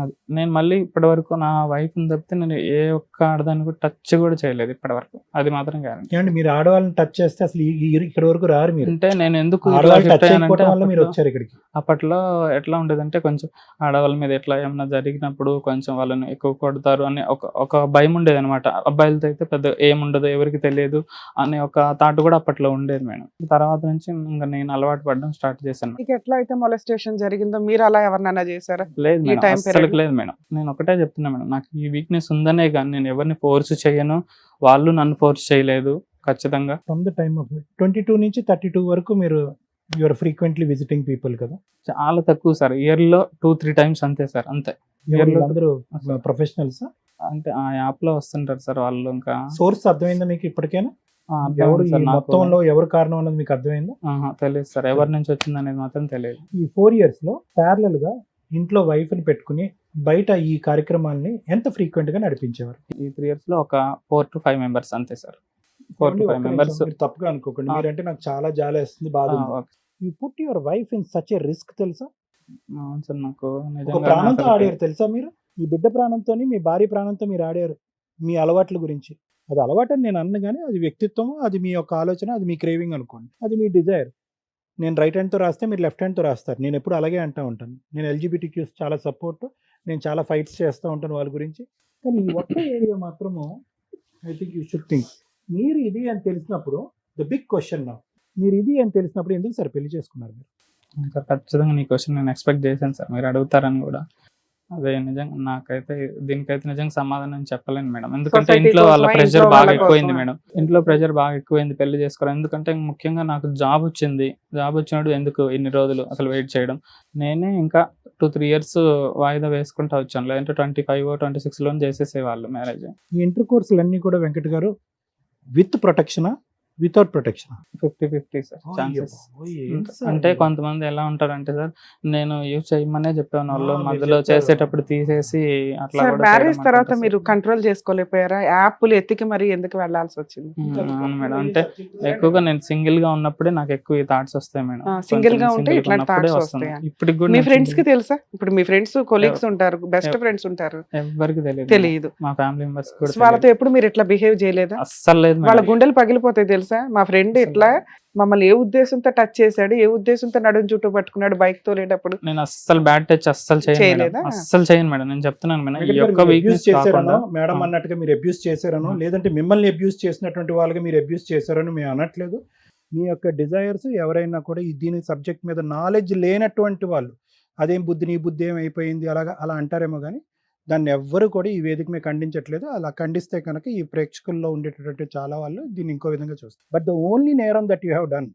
అది నేను మళ్ళీ ఇప్పటి వరకు నా వైఫ్ని తప్పితే నేను ఏ ఒక్క ఆడదాన్ని కూడా టచ్ కూడా చేయలేదు ఇప్పటి వరకు. అది మాత్రం గ్యారెంటీ. ఏమండి, మీరు ఆడవాళ్ళని టచ్ చేస్తే అసలు ఇక్కడ వరకు రారు మీరు. అంటే నేను ఎందుకు ఇట్లా ఆడవాళ్ళు shift టచ్ అయ్యానంటే అయిపోవడం వల్ల మీరు అప్పట్లో- వచ్చారు ఇక్కడికి. అప్పట్లో ఎట్లా ఉండేదంటే కొంచెం ఆడవాళ్ళ మీద ఎట్లా ఏమన్నా జరిగినప్పుడు కొంచెం వాళ్ళని ఎక్కువ కొడతారు అని ఒక భయం ఉండేది అనమాట. అబ్బాయిలతో అయితే పెద్ద ఏముండదు, ఎవరికి తెలియదు అనే ఒక థాట్ కూడా అప్పట్లో ఉండేది మేడం. తర్వాత నుంచి ఇంకా నేను అలవాటు పడడం స్టార్ట్ చేశాను. మీకు ఎట్లా అయితే మొలెస్టేషన్ జరిగిందో మీరు అలా ఎవరినైనా చేశారా? లేదు ఈ మేడం, time అస్సలు period? లేదు మేడం. నేను ఒకటే చెప్తున్నా మేడం, నాకు ఈ వీక్నెస్ ఉందనే కానీ నేను ఎవరిని ఫోర్స్ చేయను, వాళ్ళు నన్ను ఫోర్స్ చేయలేదు. ఖచ్చితంగా ఫ్రమ్ ద టైమ్ ఆఫ్ 22 నుంచి 32 వరకు మీరు యూఆర్ ఫ్రీక్వెంట్లీ విజిటింగ్ పీపుల్ కదా? చాలా తక్కువ సార్. ఇయర్లో 2-3 టైమ్స్ అంతే సార్. అంతే. Yearలో అందరూ ప్రొఫెషనల్స్. అంటే ఆ యాప్ లో వస్తుంటారు సార్ వాళ్ళు. ఇంకా సోర్స్ అర్థమైందా మీకు ఇప్పటికైనా? అర్థమైంది ఎవరు ఈ సార్ నాకు. మొత్తంలో ఎవరు కారణం అన్నది మీకు అర్థమైందా? తెలియదు సార్. ఎవరి నుంచి వచ్చింది అనేది మాత్రం తెలియదు. ఈ 4 years లో ప్యారలల్ గా ఇంట్లో వైఫ్ ని పెట్టుకుని బయట ఈ కార్యక్రమాల్ని ఎంత ఫ్రీక్వెంట్ గా నడిపించేవారు? ఈ 3 years లో ఒక 4-5 మెంబర్స్ అంతే సార్. 4-5 members. మీరు తప్పుగా అనుకోకండి. మీరంటే నాకు చాలా జాలేస్తుంది, బాధ ఉంది. You put your wife in such a risk తెలుసా? అవును సార్. నాకు ఒక నిజంగా ప్రాణంతో అసలు ఆడారు తెలుసా మీరు? ఈ బిడ్డ ప్రాణంతో, మీ భార్య ప్రాణంతో మీరు ఆడారు మీ అలవాట్ల గురించి. అది అలవాటు అని నేను అన్న కానీ అది వ్యక్తిత్వం, అది మీ యొక్క ఆలోచన, అది మీ క్రేవింగ్ అనుకోండి, అది మీ డిజైర్. నేను రైట్ హ్యాండ్తో రాస్తే మీరు లెఫ్ట్ హ్యాండ్తో రాస్తారు. నేను ఎప్పుడు అలాగే అంటూ ఉంటాను. నేను ఎల్జిబిటిక్యూస్ చాలా సపోర్ట్, నేను చాలా ఫైట్స్ చేస్తూ ఉంటాను వాళ్ళ గురించి. కానీ ఈ ఒక్క ఏరియా మాత్రము I think you should think. మీరు ఇది అని తెలిసినప్పుడు ద బిగ్ క్వశ్చన్ నా, మీరు ఇది అని తెలిసినప్పుడు ఎందుకు సార్ పెళ్లి చేసుకున్నారు మీరు? సార్ ఖచ్చితంగా నీ క్వశ్చన్ నేను ఎక్స్పెక్ట్ చేశాను సార్, మీరు అడుగుతారని కూడా. అదే నిజంగా నాకైతే దీనికైతే నిజంగా సమాధానం చెప్పలేను మేడం. ఎందుకంటే Society ఇంట్లో వాళ్ళ కోసమా, ప్రెషర్ ఇంట్లో బాగా వాళ్ళ ఎక్కువైంది కోసమా? మేడం. ఇంట్లో ప్రెషర్ బాగా ఎక్కువైంది పెళ్లి చేసుకోవడం. ఎందుకంటే ముఖ్యంగా నాకు జాబ్ వచ్చింది. జాబ్ వచ్చినప్పుడు ఎందుకు ఇన్ని రోజులు అసలు వెయిట్ చేయడం. నేనే ఇంకా 2-3 years వాయిదా వేసుకుంటా వచ్చాను. లేదంటే 25-26 చేసేసేవాళ్ళు మ్యారేజ్. ఈ ఇంటర్ కోర్సులన్నీ కూడా వెంకట్ గారు విత్ ప్రొటెక్షనా, వితౌట్ ప్రొటెక్షన్? 50-50 sir chances. అంటే కొంతమంది ఎలా ఉంటారంటే సార్, నేను యూజ్ చేయమనే చెప్పాను వాళ్ళు, మీరు మధ్యలో చెప్పారు. చేసేటప్పుడు తీసేసి అట్లా సార్ కూడా మ్యారేజ్ చేయడం తర్వాత అంటుంటారు మీరు సార్. కంట్రోల్ చేసుకోలేకపోయారా? యాప్లు ఎత్తికి మరి ఎందుకు వెళ్లాల్సి వచ్చింది? అవును మేడం. అంటే ఎక్కువగా నేను సింగిల్ గా ఉన్నప్పుడే నాకు ఎక్కువ ఈ థాట్స్ వస్తాయి మేడం. సింగిల్ గా కొంచెం ఉంటే single గా ఇట్లాంటి ఉన్నప్పుడే థాట్స్ వస్తున్నాయి. వస్తాయి. ఇప్పటికి కూడా మీ నేను ఫ్రెండ్స్ కి single- తెలుసా? ఇప్పుడు మీ ఫ్రెండ్స్ కొలీగ్స్ ఉంటారు, బెస్ట్ ఫ్రెండ్స్ ఉంటారు, ఎవ్వరికి తెలియదు. తెలియదు. మా ఫ్యామిలీ మెంబర్స్ కూడా వాళ్ళతో తెలియదు. ఎప్పుడు మీరు ఇట్లా బిహేవ్ చేయలేదా? అస్సలు లేదు వాళ్ళ మేడం. గుండెలు పగిలిపోతాయి తెలుసా? మా ఫ్రెండ్ అసలు ఇట్లా మమ్మల్ని ఏ ఉద్దేశంతో టచ్ చేశాడు, ఏ ఉద్దేశంతో నడుం చుట్టూ పట్టుకున్నాడు బైక్ తోలేటప్పుడు. నేను అస్సలు బ్యాడ్ టచ్ అస్సలు చేయను మేడం. చేయలేదా? అస్సలు చేయను మేడం. నేను చెప్తున్నాను మేడం. ఈ యొక్క అబ్యూస్ వీక్నెస్ చేశారనో, కాకుండా మేడం ఆ. అన్నట్టుగా మీరు అబ్యూస్ చేశారనో, లేదంటే మిమ్మల్ని అబ్యూస్ చేసినటువంటి వాళ్ళకి మీరు అబ్యూస్ చేశారని మేము అనట్లేదు. మీ యొక్క డిజైర్స్ ఎవరైనా కూడా దీని సబ్జెక్ట్ మీద నాలెడ్జ్ లేనటువంటి వాళ్ళు, అదేం బుద్ధి నీ బుద్ధి ఏమైపోయింది అలా అంటారేమో కానీ దాన్ని ఎవ్వరు కూడా ఈ వేదిక మీద ఖండించట్లేదు. అలా ఖండిస్తే కనుక ఈ ప్రేక్షకుల్లో ఉండేటటువంటి చాలా వాళ్ళు దీన్ని ఇంకో విధంగా చూస్తారు. బట్ ద ఓన్లీ నేరం that you have done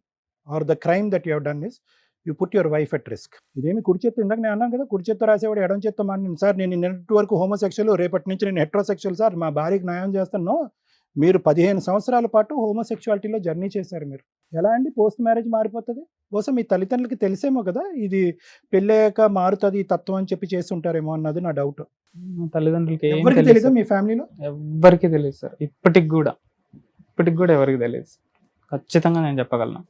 or the crime that you have done is you put your wife at risk. ఇదేమి కుడి చేత్తో, ఇందాక నేను అన్నాను కదా, కుడి చేత్తో రాసేవాడు ఎడం చేత్తో మాట్లాడింది సార్, నేను నిన్నటి వరకు హోమోసెక్షువల్, రేపటి నుంచి నేను హెట్రోసెక్షువల్ సార్, మా భార్యకి న్యాయం చేస్తాను. మీరు 15 సంవత్సరాల పాటు హోమోసెక్షువాలిటీలో జర్నీ చేశారు. మీరు ఎలా అండి పోస్ట్ మ్యారేజ్ మారిపోతుంది? బహుశా మీ తల్లిదండ్రులకి తెలిసేమో కదా ఇది పెళ్ళయ్యాక మారుతుంది ఈ తత్వం అని చెప్పి చేసి ఉంటారేమో అన్నది నా డౌట్. మా తల్లిదండ్రులకి ఏం ఎవరికి తెలియదు తెలీదా సార్. మీ ఫ్యామిలీలో? ఎవ్వరికి తెలియదు సార్. ఇప్పటికి కూడా ఎవరికి తెలియదు. ఖచ్చితంగా నేను చెప్పగలను.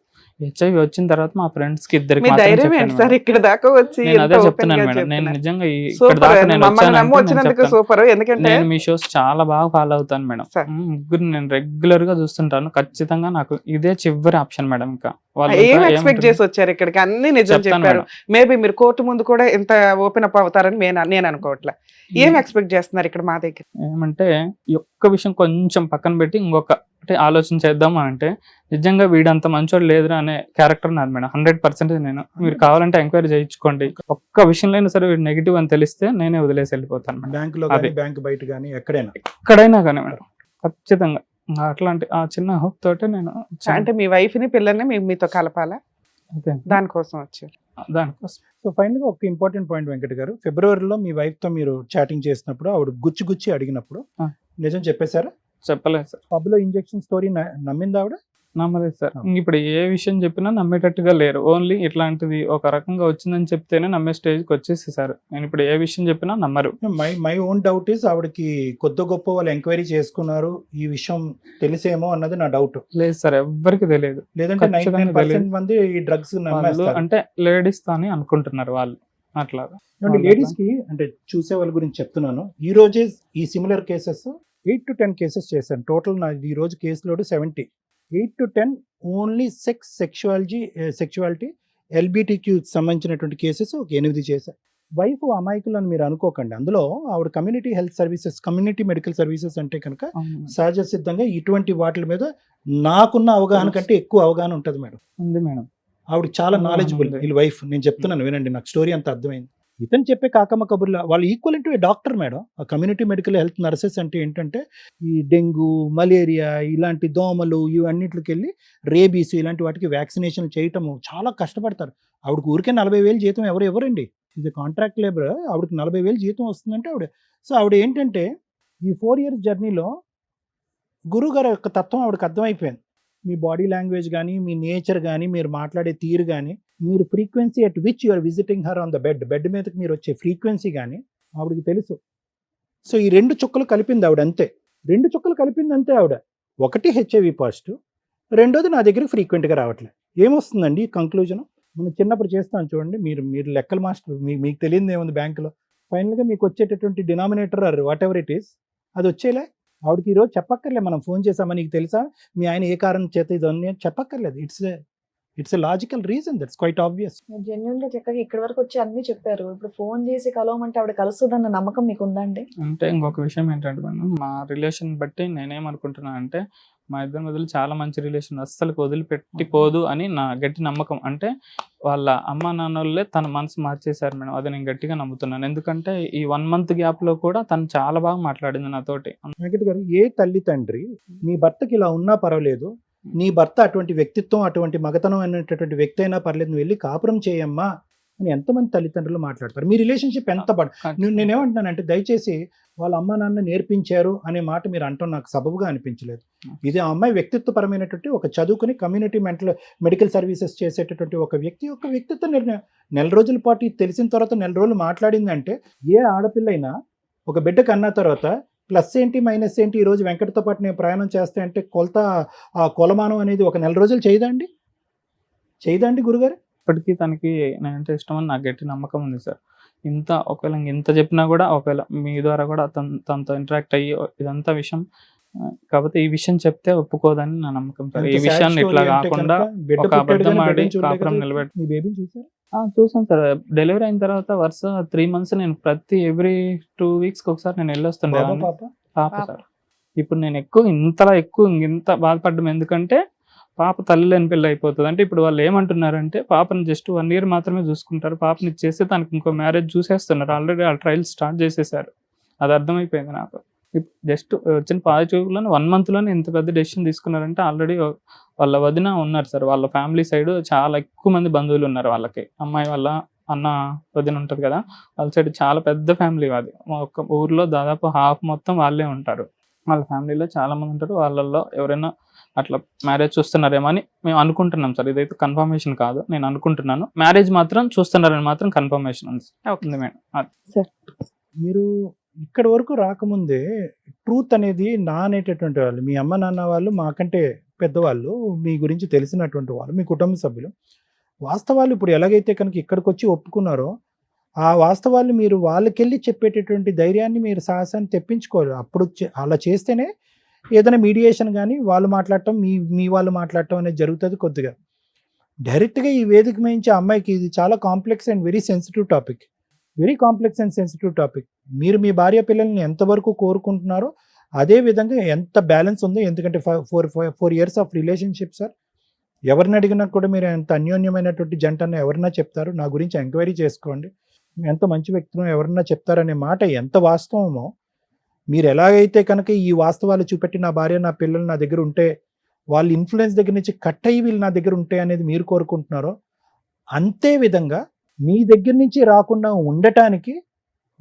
హెచ్ఐవి వచ్చిన తర్వాత మా ఫ్రెండ్స్ కి ఇద్దరికి మీ మాత్రం ధైర్యం చెప్పాను ఏంటి సార్ మేడం. ఇక్కడ దాకా వచ్చి నేను ఎంత అదే open చెప్తున్నాను గా మేడం. నేను చెప్తున్నారు. నిజంగా ఇక్కడ సూపర్ దాకా నేను మమ్మల్ని వచ్చానంటే నమ్మి నేను వచ్చినందుకు చెప్తాను. సూపర్. ఎందుకంటే నేను మీ షోస్ చాలా బాగా ఫాలో అవుతాను మేడం. సార్. ముగ్గురు నేను రెగ్యులర్ గా చూస్తుంటాను. ఖచ్చితంగా నాకు ఇదే చివరి ఆప్షన్ మేడం. ఇంకా వాళ్ళు ఏం ఇంకా ఎక్స్పెక్ట్ ఏమంటారు? చేసి వచ్చారు ఇక్కడికి? అన్ని నిజం చెప్తాను చెప్పారు. మేడం. మేబీ మీరు కోర్టు ముందు కూడా ఇంత ఓపెన్ అప్ అవుతారని నేను అనుకోవట్లే. ఏం ఎక్స్పెక్ట్ చేస్తున్నారు ఇక్కడ మా దగ్గర? ఏమంటే ఈ ఒక్క విషయం కొంచెం పక్కన పెట్టి ఇంకొక అంటే ఆలోచన చేద్దాం అని అంటే నిజంగా వీడంత మంచోడు లేదురా అనే క్యారెక్టర్ నాది మేడం. 100% నేను. మీరు కావాలంటే ఎంక్వైరీ చేయించుకోండి. ఒక్క విషయంలో సరే వీడు నెగిటివ్ అని తెలిస్తే నేనే వదిలేసి వెళ్ళిపోతాను మేడం. బ్యాంకులో అదే. కానీ బ్యాంక్ బయట కానీ ఎక్కడైనా ఎక్కడైనా కానీ మేడం ఖచ్చితంగా అట్లాంటి ఆ చిన్న హోప్ తోటే నేను వచ్చాను. అంటే మీ వైఫ్ ని పిల్లల్ని మీతో కలపాలా? అదే దానికోసం వచ్చారు. దానికోసం సో ఫైనల్ గా ఒక ఇంపార్టెంట్ పాయింట్ వెంకట్ గారు, ఫిబ్రవరిలో మీ వైఫ్ తో మీరు చాటింగ్ చేసినప్పుడు ఆవిడ గుచ్చి అడిగినప్పుడు ఆ. నిజం చెప్పేశారా? చెప్పలేదు సార్. పబ్ లో ఇంజెక్షన్ స్టోరీ నమ్మిందా ఆవిడ? నమ్మలేదు సార్. ఇప్పుడు ఏ విషయం చెప్పినా నమ్మేటట్టుగా లేరు. ఓన్లీ ఇట్లాంటిది ఒక రకంగా వచ్చిందని చెప్తేనే నమ్మే స్టేజ్కి వచ్చేసేసారు. నేను ఇప్పుడు ఏ విషయం చెప్పినా నమ్మరు. మై ఓన్ డౌట్ ఈస్ ఆవిడకి కొద్ది గొప్ప వాళ్ళు ఎంక్వైరీ చేసుకున్నారు, ఈ విషయం తెలిసేమో అన్నది నా డౌట్. లేదు సార్, ఎవ్వరికి తెలియదు. లేదంటే ఖచ్చితంగా 99% మంది ఈ డ్రగ్స్ వాళ్ళు నమ్మేస్తారు. అంటే లేడీస్ అని అనుకుంటున్నారు వాళ్ళు అట్లా. లేడీస్ కి అంటే చూసే వాళ్ళ గురించి చెప్తున్నాను. ఈ రోజే ఈ సిమిలర్ కేసెస్ 8 to 10 కేసెస్ చేశాను. టోటల్ నా ఈ రోజు case load 70. 8 to 10 only sexuality LGBTQ సంబంధించినటువంటి కేసెస్ ఒక 8 చేశారు. వైఫ్ అమాయకులు అని మీరు అనుకోకండి. అందులో ఆవిడ community health services, community medical services అంటే కనుక సహజ సిద్ధంగా ఇటువంటి వాటి మీద నాకున్న అవగాహన కంటే ఎక్కువ అవగాహన ఉంటుంది మేడం. ఉంది మేడం. ఆవిడ చాలా అవును, నాలెడ్జబుల్. ఉంది. వీళ్ళ వైఫ్. నేను చెప్తున్నాను వినండి, నాకు స్టోరీ అంత అర్థమైంది. ఇతను చెప్పే కాకమ్మ కబుర్ల వాళ్ళు ఈక్వల్ టు డాక్టర్ మేడం. ఆ కమ్యూనిటీ మెడికల్ హెల్త్ నర్సెస్ అంటే ఏంటంటే ఈ డెంగ్యూ, మలేరియా ఇలాంటి దోమలు ఇవన్నిటికి వెళ్ళి రేబీస్ ఇలాంటి వాటికి వ్యాక్సినేషన్ చేయటము చాలా కష్టపడతారు. ఆవిడకి ఊరికే 40,000 జీతం ఎవరండి? ఇది కాంట్రాక్ట్ లేబర్. ఆవిడకి 40,000 జీతం వస్తుందంటే ఆవిడ. సో ఆవిడ ఏంటంటే ఈ 4 years జర్నీలో గురుగారు యొక్క తత్వం ఆవిడకి అర్థమైపోయింది. మీ బాడీ లాంగ్వేజ్ కానీ, మీ నేచర్ కానీ, మీరు మాట్లాడే తీరు కానీ, మీరు frequency at which you are visiting her on the bed మీదకి మీరు వచ్చే ఫ్రీక్వెన్సీ కానీ ఆవిడకి తెలుసు. సో ఈ 2 చుక్కలు కలిపింది ఆవిడ అంతే. 2 చుక్కలు కలిపింది అంతే ఆవిడ. ఒకటి హెచ్ఐవి పాజిటివ్, రెండోది నా దగ్గర ఫ్రీక్వెంట్గా రావట్లేదు. ఏమొస్తుందండి కంక్లూజన్? మనం చిన్నప్పుడు చేస్తాం చూడండి, మీరు లెక్కల మాస్టర్, మీకు తెలియదు ఏముంది బ్యాంకులో. ఫైనల్గా మీకు వచ్చేటటువంటి denominator or whatever it is అది వచ్చేలే. ఆవిడకి ఈరోజు చెప్పక్కర్లే మనం ఫోన్ చేసామా నీకు తెలుసా మీ ఆయన ఏ కారణం చేత ఇది చెప్పక్కర్లేదు. It's a logical reason, that's quiet obvious. Genuine గా చక్కగా ఇక్కడ వరకు వచ్చి అన్ని చెప్పారు. ఇప్పుడు ఫోన్ చేసి కలవమంటే ఆవిడ కలుస్తుందన్న నమ్మకం మీకు ఉందండి? అంటే ఇంకొక విషయం ఏంటంటే మేడం, మా రిలేషన్ బట్టి నేనేమనుకుంటున్నాను అంటే మా ఇద్దరి మధ్యలో చాలా మంచి రిలేషన్, అస్సలు వదిలిపెట్టిపోదు అని నా గట్టి నమ్మకం. అంటే వాళ్ళ అమ్మ నాన్నోళ్ళే తన మనసు మార్చేశారు మేడం. అది నేను గట్టిగా నమ్ముతున్నాను. ఎందుకంటే ఈ 1 month గ్యాప్ లో కూడా తను చాలా బాగా మాట్లాడింది నాతోటి. వెంకట్ గారు, ఏ తల్లి తండ్రి నీ భర్తకి ఇలా ఉన్నా పర్వాలేదు, నీ భర్త అటువంటి వ్యక్తిత్వం, అటువంటి మగతనం అనేటటువంటి వ్యక్తి అయినా పర్లేదు, నువ్వు వెళ్ళి కాపురం చేయమ్మా అని ఎంతమంది తల్లిదండ్రులు మాట్లాడతారు. మీ రిలేషన్షిప్ ఎంత నేనేమంటున్నానంటే దయచేసి వాళ్ళ అమ్మ నాన్న నేర్పించారు అనే మాట మీరు అంటాం నాకు సబబుగా అనిపించలేదు. ఇది ఆ అమ్మాయి వ్యక్తిత్వపరమైనటువంటి ఒక చదువుకుని కమ్యూనిటీ మెడికల్ సర్వీసెస్ చేసేటటువంటి ఒక వ్యక్తిత్వ నిర్ణయం. 4 రోజుల పాటు ఇది తెలిసిన తర్వాత 4 రోజులు మాట్లాడిందంటే ఏ ఆడపిల్ల అయినా ఒక బిడ్డ కన్నా తర్వాత ప్లస్ ఏంటి మైనస్ ఏంటి, ఈరోజు వెంకటతో పాటు నేను ప్రయాణం చేస్తే అంటే కొలమానం అనేది ఒక 4 రోజులు చేయదండి గురుగారు. ఇప్పటికీ తనకి నేనంటే ఇష్టం అని నాకు గట్టి నమ్మకం ఉంది సార్. ఒకవేళ ఇంత చెప్పినా కూడా, ఒకవేళ మీ ద్వారా కూడా తనతో ఇంటరాక్ట్ అయ్యి ఇదంతా విషయం, కాకపోతే ఈ విషయం చెప్తే ఒప్పుకోదని నా నమ్మకం సార్. ఈ విషయాన్ని ఇట్లా కాకుండా ఒక అబద్ధం ఆడి కాపురం నిలబెట్టి. మీ బేబీని చూసారు? చూసాను సార్. డెలివరీ అయిన తర్వాత వరుస 3 months నేను ప్రతి ఎవ్రీ 2 weeks ఒకసారి నేను వెళ్ళొస్తుండే పాప సార్. ఇప్పుడు నేను ఇంత బాధపడ్డం ఎందుకంటే పాప తల్లి లేని పిల్ల అయిపోతుంది. అంటే ఇప్పుడు వాళ్ళు ఏమంటున్నారంటే పాపని జస్ట్ 1 year మాత్రమే చూసుకుంటారు, పాపని ఇచ్చేస్తే తనకి ఇంకో మ్యారేజ్ చూసేస్తున్నారు. ఆల్రెడీ ఆ ట్రయల్ స్టార్ట్ చేసేసారు. అది అర్థమైపోయింది నాకు. జస్ట్ వచ్చిన పాజిటివ్లోనే 1 month ఇంత పెద్ద డెసిషన్ తీసుకున్నారంటే ఆల్రెడీ వాళ్ళ వదిన ఉన్నారు సార్. వాళ్ళ ఫ్యామిలీ సైడ్ చాలా ఎక్కువ మంది బంధువులు ఉన్నారు వాళ్ళకి. అమ్మాయి వాళ్ళ అన్న వదిన ఉంటుంది కదా, వాళ్ళ సైడ్ చాలా పెద్ద ఫ్యామిలీ. అది ఒక ఊర్లో దాదాపు half మొత్తం వాళ్ళే ఉంటారు. వాళ్ళ ఫ్యామిలీలో చాలా మంది ఉంటారు. వాళ్ళల్లో ఎవరైనా అట్లా మ్యారేజ్ చూస్తున్నారేమో అని మేము అనుకుంటున్నాం సార్. ఇదైతే కన్ఫర్మేషన్ కాదు, నేను అనుకుంటున్నాను. మ్యారేజ్ మాత్రం చూస్తున్నారని మాత్రం కన్ఫర్మేషన్ ఉంది మేడం. మీరు ఇక్కడ వరకు రాకముందే ట్రూత్ అనేది నా అనేటటువంటి వాళ్ళు, మీ అమ్మ నాన్న వాళ్ళు మాకంటే పెద్దవాళ్ళు, మీ గురించి తెలిసినటువంటి వాళ్ళు, మీ కుటుంబ సభ్యులు వాస్తవాలు ఇప్పుడు ఎలాగైతే కనుక ఇక్కడికి వచ్చి ఒప్పుకున్నారో ఆ వాస్తవాలు మీరు వాళ్ళకెళ్ళి చెప్పేటటువంటి ధైర్యాన్ని మీరు సాహసాన్ని తెప్పించుకోరు. అప్పుడు అలా చేస్తేనే ఏదైనా మీడియేషన్ కానీ వాళ్ళు మాట్లాడటం మీ వాళ్ళు మాట్లాడటం అనేది జరుగుతుంది. కొద్దిగా డైరెక్ట్గా ఈ వేదిక మించి అమ్మాయికి ఇది చాలా complex and very sensitive topic, very complex and sensitive topic. మీరు మీ భార్య పిల్లల్ని ఎంతవరకు కోరుకుంటున్నారో అదే విధంగా ఎంత బ్యాలెన్స్ ఉందో, ఎందుకంటే 4 years ఆఫ్ రిలేషన్షిప్ సార్. ఎవరిని అడిగినా కూడా మీరు ఎంత అన్యోన్యమైనటువంటి జంట అన్న ఎవరన్నా చెప్తారు, నా గురించి ఎంక్వైరీ చేసుకోండి, ఎంత మంచి వ్యక్తులు ఎవరన్నా చెప్తారనే మాట ఎంత వాస్తవమో, మీరు ఎలాగైతే కనుక ఈ వాస్తవాలు చూపెట్టి నా భార్య నా పిల్లలు నా దగ్గర ఉంటే వాళ్ళ ఇన్ఫ్లుయెన్స్ దగ్గర నుంచి కట్ అయ్యి వీళ్ళు నా దగ్గర ఉంటాయి అనేది మీరు కోరుకుంటున్నారో, అంతే విధంగా మీ దగ్గర నుంచి రాకుండా ఉండటానికి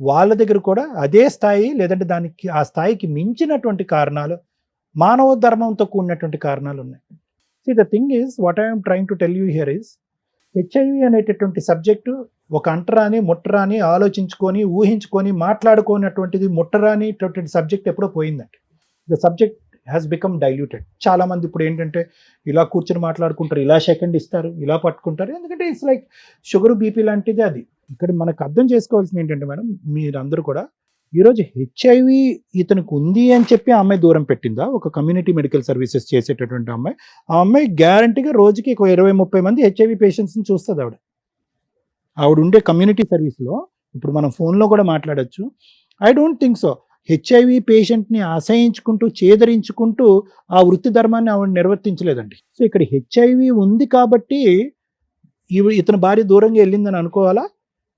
వాళ్ళ దగ్గర కూడా అదే స్థాయి లేదంటే దానికి ఆ స్థాయికి మించినటువంటి కారణాలు, మానవ ధర్మంతో కూడినటువంటి కారణాలు ఉన్నాయి. See, the thing is, what I am trying to tell you here is, HIV అనేటటువంటి సబ్జెక్టు ఒక అంటరాని ముట్టరాని ఆలోచించుకొని ఊహించుకొని మాట్లాడుకోనటువంటిది ముట్టరాని సబ్జెక్ట్ ఎప్పుడో పోయిందండి. The subject has become diluted. చాలా మంది ఇప్పుడు ఏంటంటే ఇలా కూర్చొని మాట్లాడుకుంటారు, ఇలా సెకండ్ ఇస్తారు, ఇలా పట్టుకుంటారు, ఎందుకంటే ఇట్స్ లైక్ షుగర్ బీపీ లాంటిది అది. ఇక్కడ మనకు అర్థం చేసుకోవాల్సింది ఏంటంటే మేడం, మీరందరూ కూడా ఈరోజు హెచ్ఐవి ఇతనికి ఉంది అని చెప్పి ఆ అమ్మాయి దూరం పెట్టిందా? ఒక కమ్యూనిటీ మెడికల్ సర్వీసెస్ చేసేటటువంటి అమ్మాయి, ఆ అమ్మాయి గ్యారంటీగా రోజుకి 20-30 మంది హెచ్ఐవి పేషెంట్స్ని చూస్తుంది. ఆవిడ ఉండే కమ్యూనిటీ సర్వీస్లో ఇప్పుడు మనం ఫోన్లో కూడా మాట్లాడచ్చు. I don't think so. HIV పేషెంట్ని అసహించుకుంటూ చేదరించుకుంటూ ఆ వృత్తి ధర్మాన్ని ఆవిడ నిర్వర్తించలేదండి. సో ఇక్కడ హెచ్ఐవి ఉంది కాబట్టి ఇతని భార్య దూరంగా వెళ్ళిందని అనుకోవాలా,